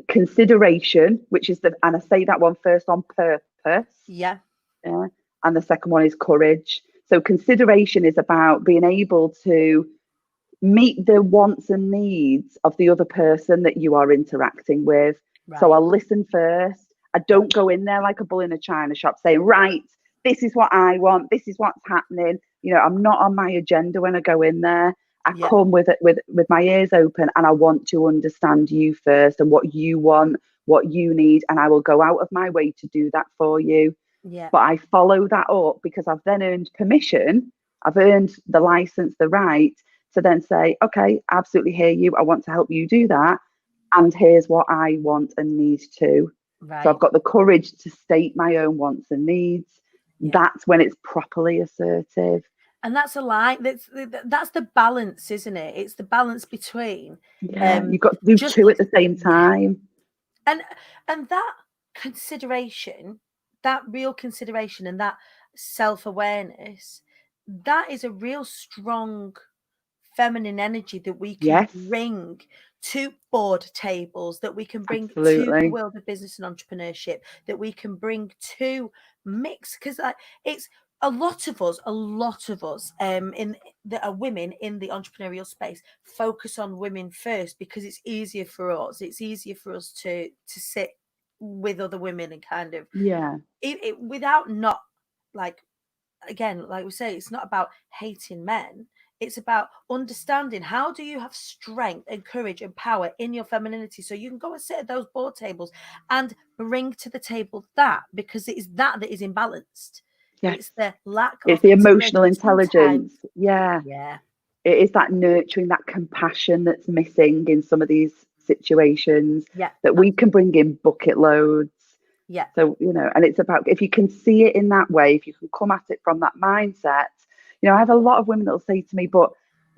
Consideration, which is and I say that one first on purpose. Yeah. And the second one is courage. So consideration is about being able to meet the wants and needs of the other person that you are interacting with. Right. So I'll listen first. I don't go in there like a bull in a china shop saying, right, this is what I want, this is what's happening. I'm not on my agenda when I go in there. I come with my ears open, and I want to understand you first and what you want, what you need, and I will go out of my way to do that for you. Yeah. But I follow that up because I've then earned permission. I've earned the license, the right to then say, okay, I absolutely hear you. I want to help you do that. And here's what I want and need to. Right. So I've got the courage to state my own wants and needs. Yeah. That's when it's properly assertive. And that's a lie. That's the balance, isn't it? It's the balance between. You've got to do 2 at the same time. And that consideration, that real consideration, and that self-awareness, that is a real strong feminine energy that we can bring to board tables, that we can bring to the world of business and entrepreneurship, that we can bring to mix, because it's a lot of us in that are women in the entrepreneurial space focus on women first because it's easier for us. It's easier for us to sit with other women and kind of it without not like, again, like we say, it's not about hating men. It's about understanding, how do you have strength and courage and power in your femininity so you can go and sit at those board tables and bring to the table that, because it is that is imbalanced. Yes. It's the lack of, it's the emotional intelligence. Yeah. It is that nurturing, that compassion that's missing in some of these situations that we can bring in bucket loads. Yeah. So, and it's about, if you can see it in that way, if you can come at it from that mindset, I have a lot of women that'll say to me, but,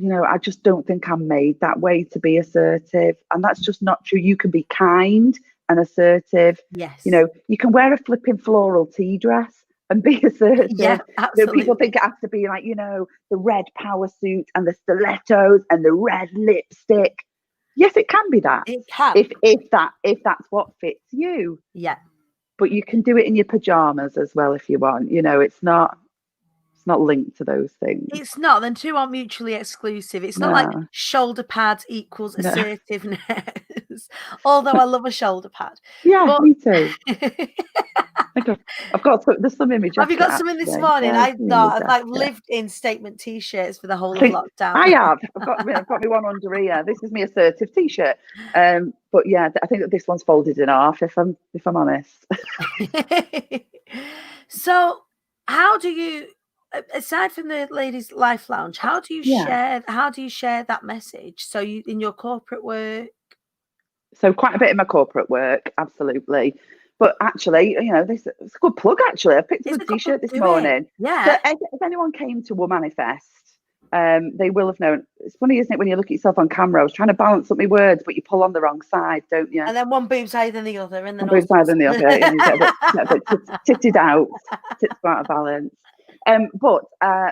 I just don't think I'm made that way to be assertive. And that's just not true. You can be kind and assertive. Yes. You can wear a flipping floral tea dress and be assertive. Yeah, absolutely. People think it has to be like, the red power suit and the stilettos and the red lipstick. Yes, it can be that. It can. If that's what fits you. Yeah. But you can do it in your pajamas as well if you want. It's not linked to those things. It's not. Then 2 aren't mutually exclusive. It's not like shoulder pads equals assertiveness. Although I love a shoulder pad. Yeah, me too. I've got there's some image. Have you got something this morning? I've lived in statement t-shirts for the whole of lockdown. I have. I've got me one under here. This is my assertive t-shirt. But yeah, I think that this one's folded in half. If I'm honest. So, how do you, aside from the Ladies Life Lounge, how do you share that message? So you in your corporate work? So quite a bit in my corporate work, absolutely. But actually, this it's a good plug. Actually, I picked up a t-shirt this morning. Yeah. So if anyone came to Womanifest, they will have known. It's funny, isn't it, when you look at yourself on camera? I was trying to balance up my words, but you pull on the wrong side, don't you? And then one boob's higher than the other, and then one boob's higher than the other, and you get a bit titted out, tits out of balance. But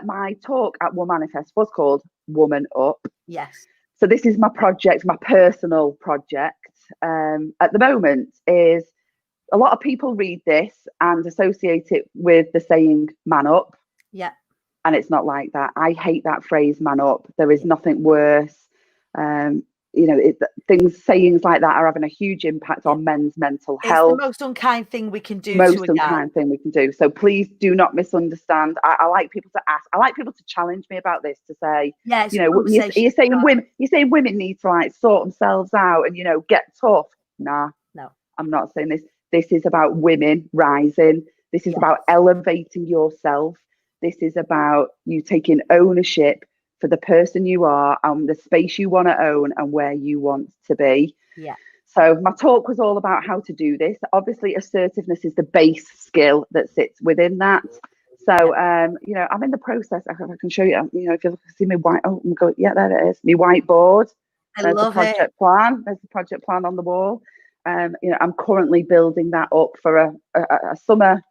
my talk at Womanifest was called Woman Up. Yes. So this is my project, my personal project. At the moment is, a lot of people read this and associate it with the saying "man up." Yeah. And it's not like that. I hate that phrase, man up. There is nothing worse. You know, sayings like that are having a huge impact on men's mental It's the health. most unkind thing we can do Most to a gal. unkind thing we can do. So please do not misunderstand. I like people to ask. I like people to challenge me about this, to say, you know, you're saying women need to like sort themselves out and, you know, get tough. Nah, no, I'm not saying this. This is about women rising. This is about elevating yourself. This is about you taking ownership for the person you are and the space you want to own and where you want to be. Yeah. So my talk was all about how to do this. Obviously, assertiveness is the base skill that sits within that. So, you know, I'm in the process. I can show you. You know, if you see me white, oh, go, yeah, there it is. My whiteboard. There's the project plan. There's the project plan on the wall. You know, I'm currently building that up for a summer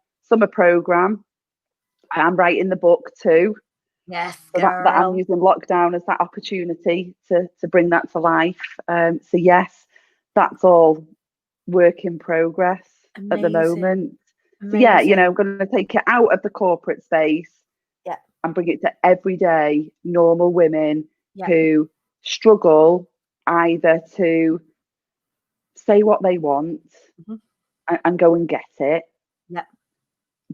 program. I'm writing the book too. Yes, so that I'm using lockdown as that opportunity to bring that to life. So yes, that's all work in progress at the moment. So yeah, you know, I'm going to take it out of the corporate space and bring it to everyday normal women who struggle either to say what they want and go and get it,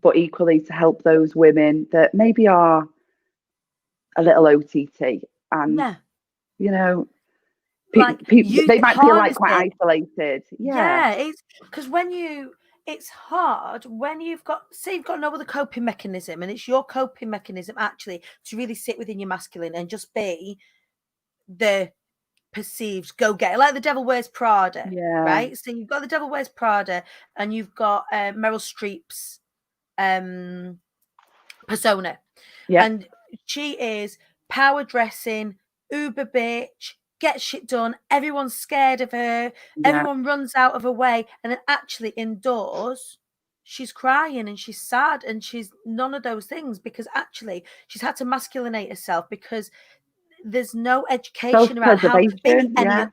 but equally to help those women that maybe are a little OTT and you know, like they might feel like quite isolated. It's because it's hard when you've got no other coping mechanism, and it's your coping mechanism actually to really sit within your masculine and just be the perceived go-getter, like the Devil Wears Prada, right? So you've got the Devil Wears Prada and you've got Meryl Streep's persona, and she is power dressing, uber bitch, get shit done, everyone's scared of her, everyone runs out of her way, and then actually indoors she's crying and she's sad and she's none of those things, because actually she's had to masculinate herself because there's no education around how to be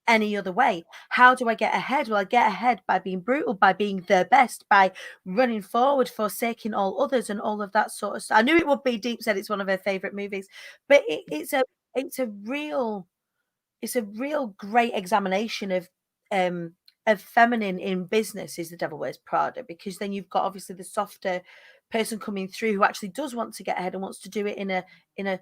any other way. How do I get ahead? Well, I get ahead by being brutal, by being the best, by running forward, forsaking all others, and all of that sort of stuff. I knew it would be. Deep said it's one of her favorite movies, but it's a real great examination of feminine in business is The Devil Wears Prada, because then you've got obviously the softer person coming through who actually does want to get ahead and wants to do it in a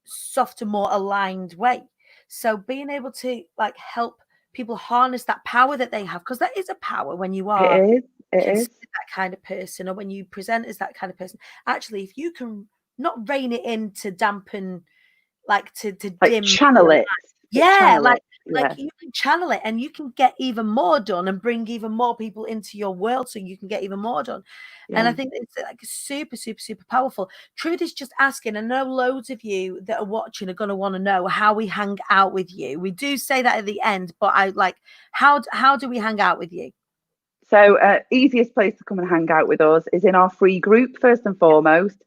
softer, more aligned way. So being able to like help people harness that power that they have, because that is a power when you are considered that kind of person, or when you present as that kind of person. Actually, if you can not rein it in to dampen, like to dim, channel it. You can channel it and you can get even more done and bring even more people into your world so you can get even more done. And I think it's like super, super, super powerful. Truth is just asking. I know loads of you that are watching are going to want to know how we hang out with you. We do say that at the end, but I like, how do we hang out with you? So easiest place to come and hang out with us is in our free group, first and foremost.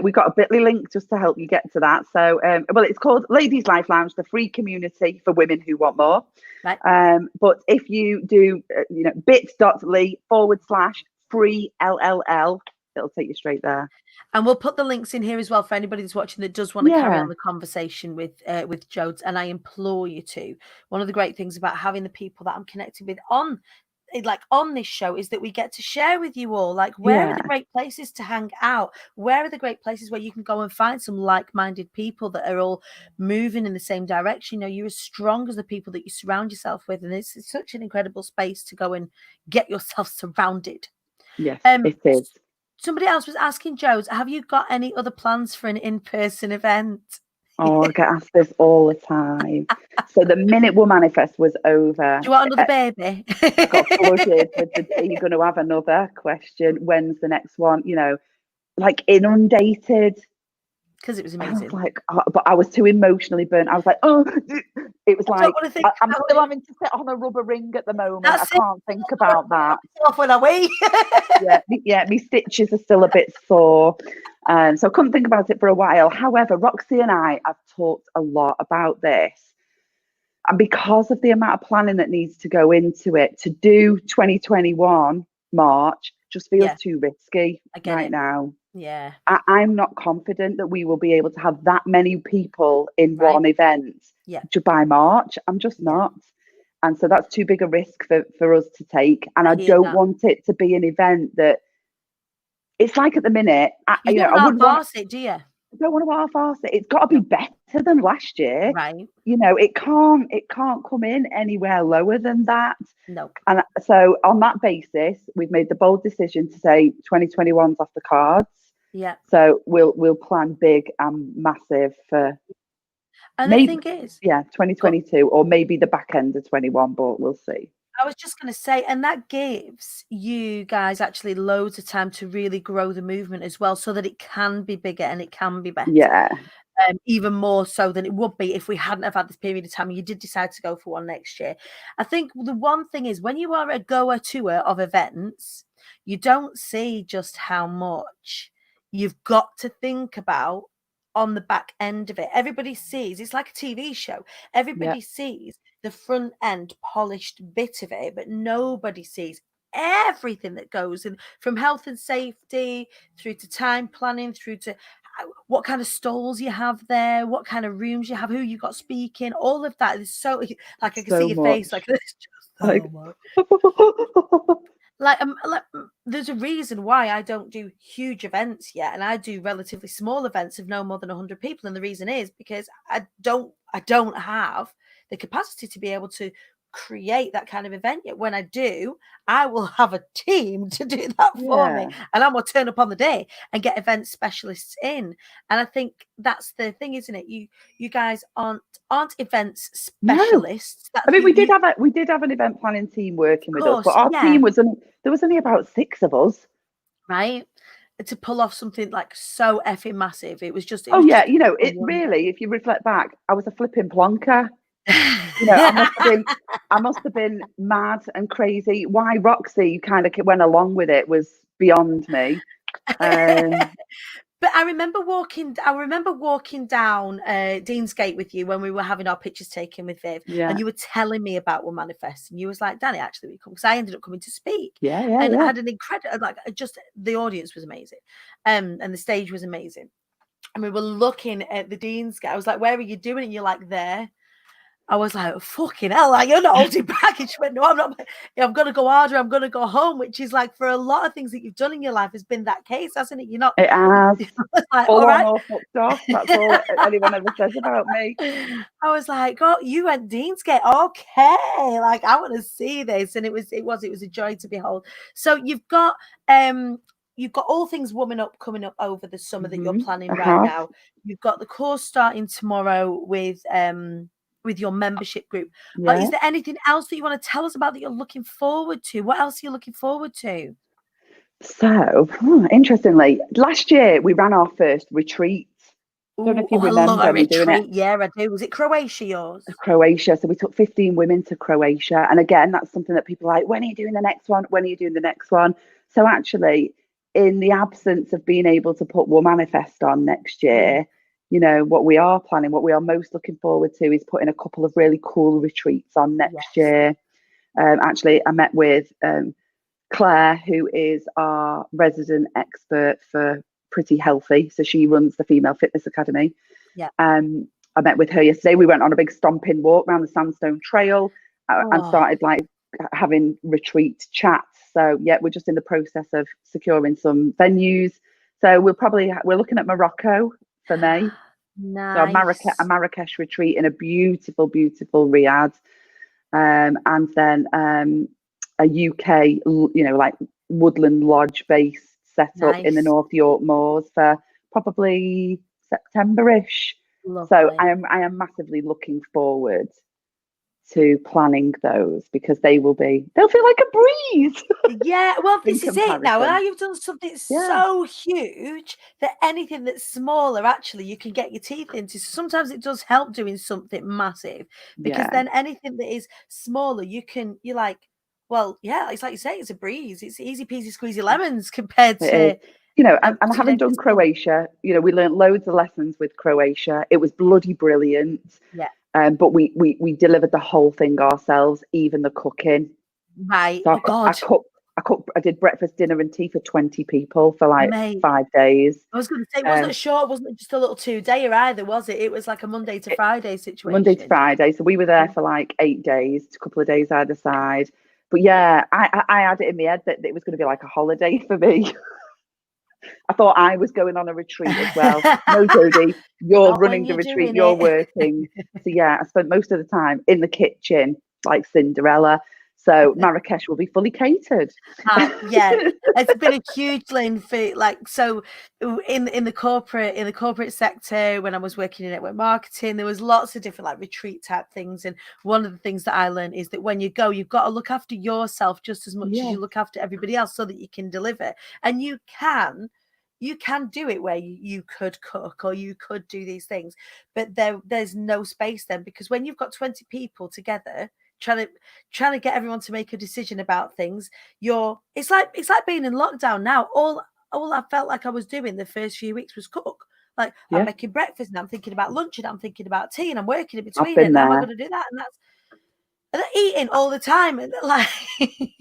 We've got a bit.ly link just to help you get to that. So, it's called Ladies Life Lounge, the free community for women who want more. Right. But if you do, bit.ly/free LLL, it'll take you straight there. And we'll put the links in here as well for anybody that's watching that does want to carry on the conversation with Jodes. And I implore you to. One of the great things about having the people that I'm connected with on this show is that we get to share with you all, like, where are the great places to hang out? Where are the great places where you can go and find some like-minded people that are all moving in the same direction? You know, you're as strong as the people that you surround yourself with. And it's such an incredible space to go and get yourself surrounded. Yes, it is. Somebody else was asking, Jodes, have you got any other plans for an in-person event? Oh, I get asked this all the time. So the minute Womanifest was over, do you want another baby? I got flooded with are you going to have another question? When's the next one? You know, like inundated. Because it was amazing. I was like, but I was too emotionally burnt. I was like, it was like, I'm still having to sit on a rubber ring at the moment. I can't think about that. Off when I wee. My stitches are still a bit sore. So I couldn't think about it for a while. However, Roxy and I have talked a lot about this. And because of the amount of planning that needs to go into it, to do 2021 March just feels too risky right now. Yeah. I'm not confident that we will be able to have that many people in Right. one event Yeah. by March. I'm just Yeah. not. And so that's too big a risk for us to take. And I I hear don't that. want it to be an event that it's like at the minute, You don't I want wouldn't to want, half-arse it, do you? I don't want to half-arse it. It's got to be No. better than last year. Right. It can't come in anywhere lower than that. No. And so on that basis, we've made the bold decision to say 2021's off the cards. Yeah. So we'll plan big and massive for And the maybe thing is, 2022 or maybe the back end of 21, but we'll see. I was just going to say, and that gives you guys actually loads of time to really grow the movement as well, so that it can be bigger and it can be better. Yeah. Even more so than it would be if we hadn't have had this period of time and you did decide to go for one next year. I think the one thing is, when you are a goer tour of events, you don't see just how much you've got to think about on the back end of it. Everybody sees, it's like a TV show. Everybody sees the front end polished bit of it, but nobody sees everything that goes in, from health and safety through to time planning, through to what kind of stalls you have there, what kind of rooms you have, who you got speaking, all of that is so, like, I can So see your face, much. like, there's just so Like, much. Like, there's a reason why I don't do huge events yet, and I do relatively small events of no more than 100 people, and the reason is because I don't have the capacity to be able to create that kind of event yet. When I do, I will have a team to do that for me, and I'm gonna turn up on the day and get event specialists in. And I think that's the thing, isn't it? You guys aren't events no. specialists. I mean, we did have an event planning team working with us, but our team there was only about 6 of us. Right? To pull off something like so effing massive. It was just Oh just yeah, a it wonder. really, if you reflect back, I was a flipping plonker. I must have been mad and crazy. Why Roxy kind of went along with it was beyond me. But I remember walking down Deansgate with you when we were having our pictures taken with Viv, and you were telling me about One Manifest, and you was like, Dani, actually, we come, because I ended up coming to speak. And I had an incredible, like, just the audience was amazing, and the stage was amazing, and we were looking at the Deansgate. I was like, where are you doing? And you're like, there. I was like, fucking hell, like, you're not holding back. And she went, no, I'm not. I'm going to go harder. I'm going to go home, which is like, for a lot of things that you've done in your life has been that case, hasn't it? You're not. It has. Like, All all on right. or fucked off. That's all anyone ever says about me. I was like, oh, you went Deansgate. Okay. Like, I want to see this. And it was a joy to behold. So you've got All Things Woman Up coming up over the summer that you're planning right now. You've got the course starting tomorrow with your membership group. Is there anything else that you want to tell us about that you're looking forward to? What else are you looking forward to? So, interestingly, last year we ran our first retreat. Don't know if you remember me doing it. Yeah, I do. Was it Croatia, yours? Croatia. So we took 15 women to Croatia. And again, that's something that people are like, when are you doing the next one? When are you doing the next one? So actually, in the absence of being able to put One Manifest on next year, what we are planning, what we are most looking forward to is putting a couple of really cool retreats on next year. Actually, I met with Claire, who is our resident expert for Pretty Healthy. So she runs the Female Fitness Academy. Yeah. I met with her yesterday. We went on a big stomping walk around the Sandstone Trail and started like having retreat chats. So yeah, we're just in the process of securing some venues. So we're looking at Morocco for May. Nice. So a Marrakesh retreat in a beautiful, beautiful Riyadh. And then a UK, like woodland lodge based setup in the North York Moors for probably September-ish. Lovely. So I am massively looking forward to planning those, because they'll feel like a breeze. Yeah, well, this is it now. Now you've done something so huge that anything that's smaller, actually, you can get your teeth into. So sometimes it does help doing something massive, because then anything that is smaller, you're like, well, yeah, it's like you say, it's a breeze. It's easy peasy squeezy lemons compared to, and having done Croatia, we learned loads of lessons with Croatia. It was bloody brilliant. Yeah. But we delivered the whole thing ourselves, even the cooking. Right. So God. I did breakfast, dinner, and tea for 20 people for like Mate, 5 days. I was going to say, wasn't it short? Wasn't it just a little 2-dayer either? Was it? It was like a Monday to Friday situation. Monday to Friday. So we were there for like 8 days, a couple of days either side. But yeah, I had it in my head that it was going to be like a holiday for me. I thought I was going on a retreat as well. No, Jodie, you're Not running when the you're retreat, doing you're it. working. So yeah, I spent most of the time in the kitchen like Cinderella. So Marrakesh will be fully catered. Yeah, it's been a huge lane for like, so in the corporate sector, when I was working in network marketing, there was lots of different like retreat type things. And one of the things that I learned is that when you go, you've got to look after yourself just as much as you look after everybody else, so that you can deliver. And you can do it where you could cook or you could do these things, but there's no space then, because when you've got 20 people together trying to get everyone to make a decision about things, it's like being in lockdown now. All I felt like I was doing the first few weeks was cook. Like, I'm making breakfast and I'm thinking about lunch and I'm thinking about tea and I'm working in between it. And how am I going to do that? And they're eating all the time. And like,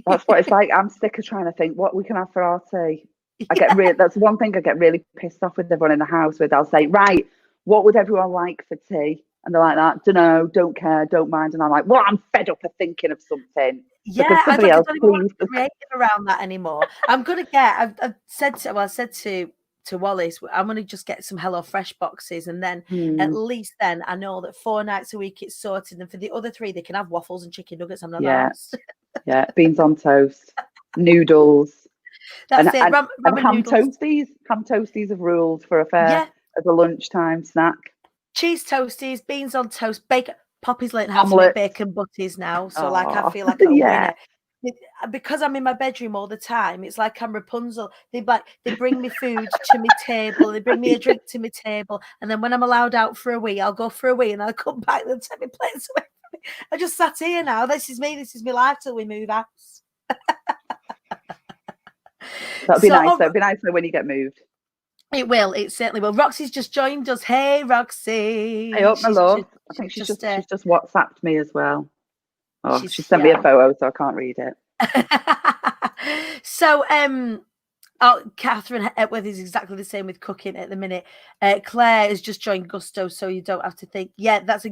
that's what it's like. I'm sick of trying to think what we can have for our tea. That's one thing I get really pissed off with everyone in the house with. I'll say, right, what would everyone like for tea? And they're like that, don't know, don't care, don't mind. And I'm like, well, I'm fed up of thinking of something. Yeah, I don't even want to be creative around that anymore. I've said to Wallace, I'm going to just get some Hello Fresh boxes, and then at least then I know that 4 nights a week it's sorted, and for the other 3 they can have waffles and chicken nuggets. I'm not asked. Yeah, beans on toast, noodles. That's it. And ham noodles. toasties have ruled for a fair as a lunchtime snack. Cheese toasties, beans on toast, bacon. Poppy's learned how to make bacon butties now, so like I feel like a winner. Because I'm in my bedroom all the time, it's like I'm Rapunzel. They bring me food to my table, they bring me a drink to my table, and then when I'm allowed out for a wee, I'll go for a wee and I'll come back and take my plates away from me. I just sat here now. This is me. This is my life till we move house. That'd be nice. That'd be nice when you get moved. It will. It certainly will. Roxy's just joined us. Hey, Roxy. Hey up, my love. I think she's just WhatsApped me as well. Oh, she sent me a photo, so I can't read it. So, Catherine Epworth is exactly the same with cooking at the minute. Claire has just joined Gusto, so you don't have to think. Yeah, that's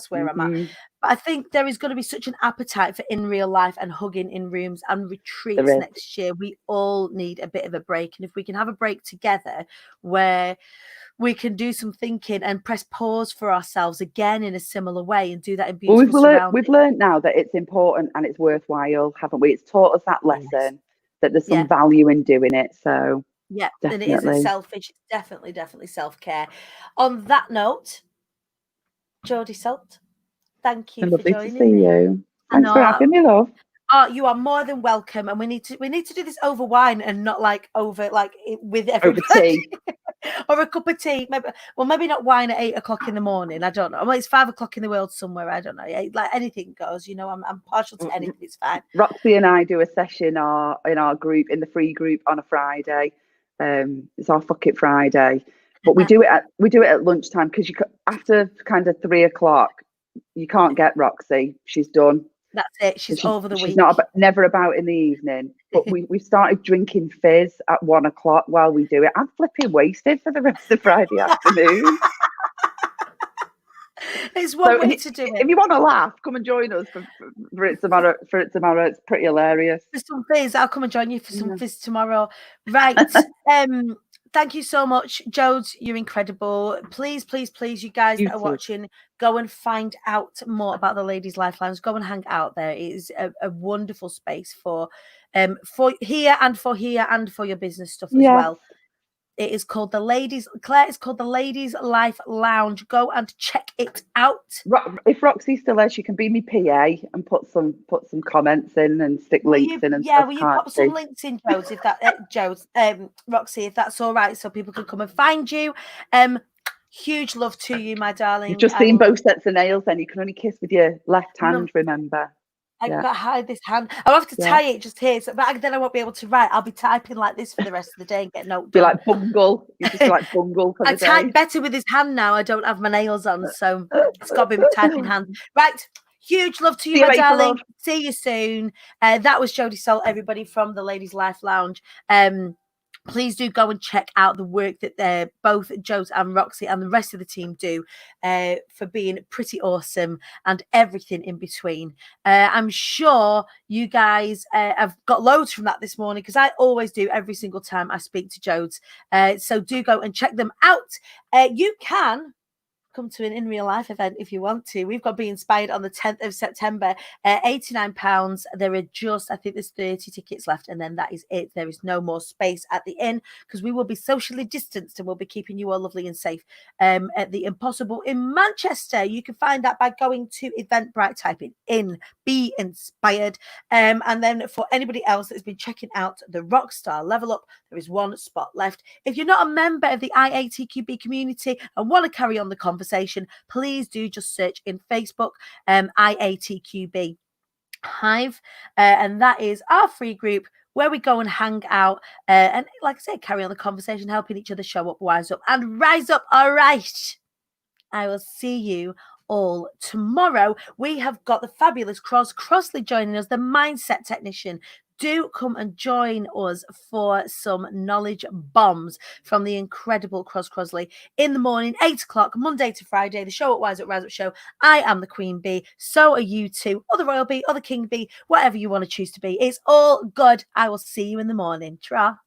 where I'm at. But I think there is going to be such an appetite for in real life and hugging in rooms and retreats next year. We all need a bit of a break, and if we can have a break together where we can do some thinking and press pause for ourselves again in a similar way and do that in beautiful surroundings. We've learned now that it's important and it's worthwhile, haven't we? It's taught us that lesson that there's some value in doing it. So yeah, definitely. And it isn't selfish. It's definitely self-care. On that note, Jodie Salt, thank you for joining me. Lovely to see you. Thanks for having me, love. Oh, you are more than welcome, and we need to do this over wine and not with everybody. Over tea. Or a cup of tea. Maybe not wine at 8 o'clock in the morning. I don't know. Well, it's 5 o'clock in the world somewhere. I don't know. Like anything goes. You know, I'm partial to anything. It's fine. Roxy and I do a session in our group, in the free group, on a Friday. It's our Fuck It Friday, but we do it at lunchtime, because after kind of 3 o'clock you can't get Roxy. She's done. That's it. She's over the week. She's never about in the evening. But we started drinking fizz at 1 o'clock while we do it. I'm flipping wasted for the rest of Friday afternoon. It's one way to do it. If you want to laugh, come and join us for it tomorrow. It's pretty hilarious. For some fizz, I'll come and join you for some fizz tomorrow. Right. Thank you so much, Jodes. You're incredible. Please, you guys that are watching, go and find out more about the Ladies Lifelines. Go and hang out there. It is a wonderful space for here and for your business stuff as well. It is called the Ladies. Claire, it's called the Ladies Life Lounge. Go and check it out. If Roxy's still there, she can be me PA and put some comments in and stick links in and stuff. Will you pop some links in, Jodes, if that Roxy, if that's all right, so people can come and find you. Huge love to you, my darling. You've just seen both sets of nails. Then you can only kiss with your left hand. Remember. I've got to hide this hand. I'll have to tie it just here, but then I won't be able to write. I'll be typing like this for the rest of the day and get notes. Be like Bungle. You just be like Bungle. I type better with his hand now. I don't have my nails on, so it's got to be my typing hand. Right. Huge love to you, See you my later, darling. love. See you soon. That was Jodie Salt, everybody, from the Ladies Life Lounge. Please do go and check out the work that both Jodes and Roxy and the rest of the team do for being pretty awesome and everything in between. I'm sure you guys have got loads from that this morning, because I always do every single time I speak to Jodes. So do go and check them out. You can come to an in real life event if you want to. We've got Be Inspired on the 10th of September, £89. There are just, I think there's 30 tickets left, and then that is it. There is no more space at the inn, because we will be socially distanced and we'll be keeping you all lovely and safe at the Impossible in Manchester. You can find that by going to Eventbrite, typing in Be Inspired. And then for anybody else that's been checking out the Rockstar Level Up, there is one spot left. If you're not a member of the IATQB community and want to carry on the conversation, please do just search in Facebook IATQB Hive, and that is our free group where we go and hang out and, like I said, carry on the conversation, helping each other show up, wise up, and rise up. All right. I will see you all tomorrow. We have got the fabulous Crossley joining us, the mindset technician. Do come and join us for some knowledge bombs from the incredible Crossley in the morning, 8 o'clock, Monday to Friday. The show at Wise Up Rise Up Show. I am the Queen Bee. So are you too. Or the Royal Bee, or the King Bee, whatever you want to choose to be. It's all good. I will see you in the morning. Tra.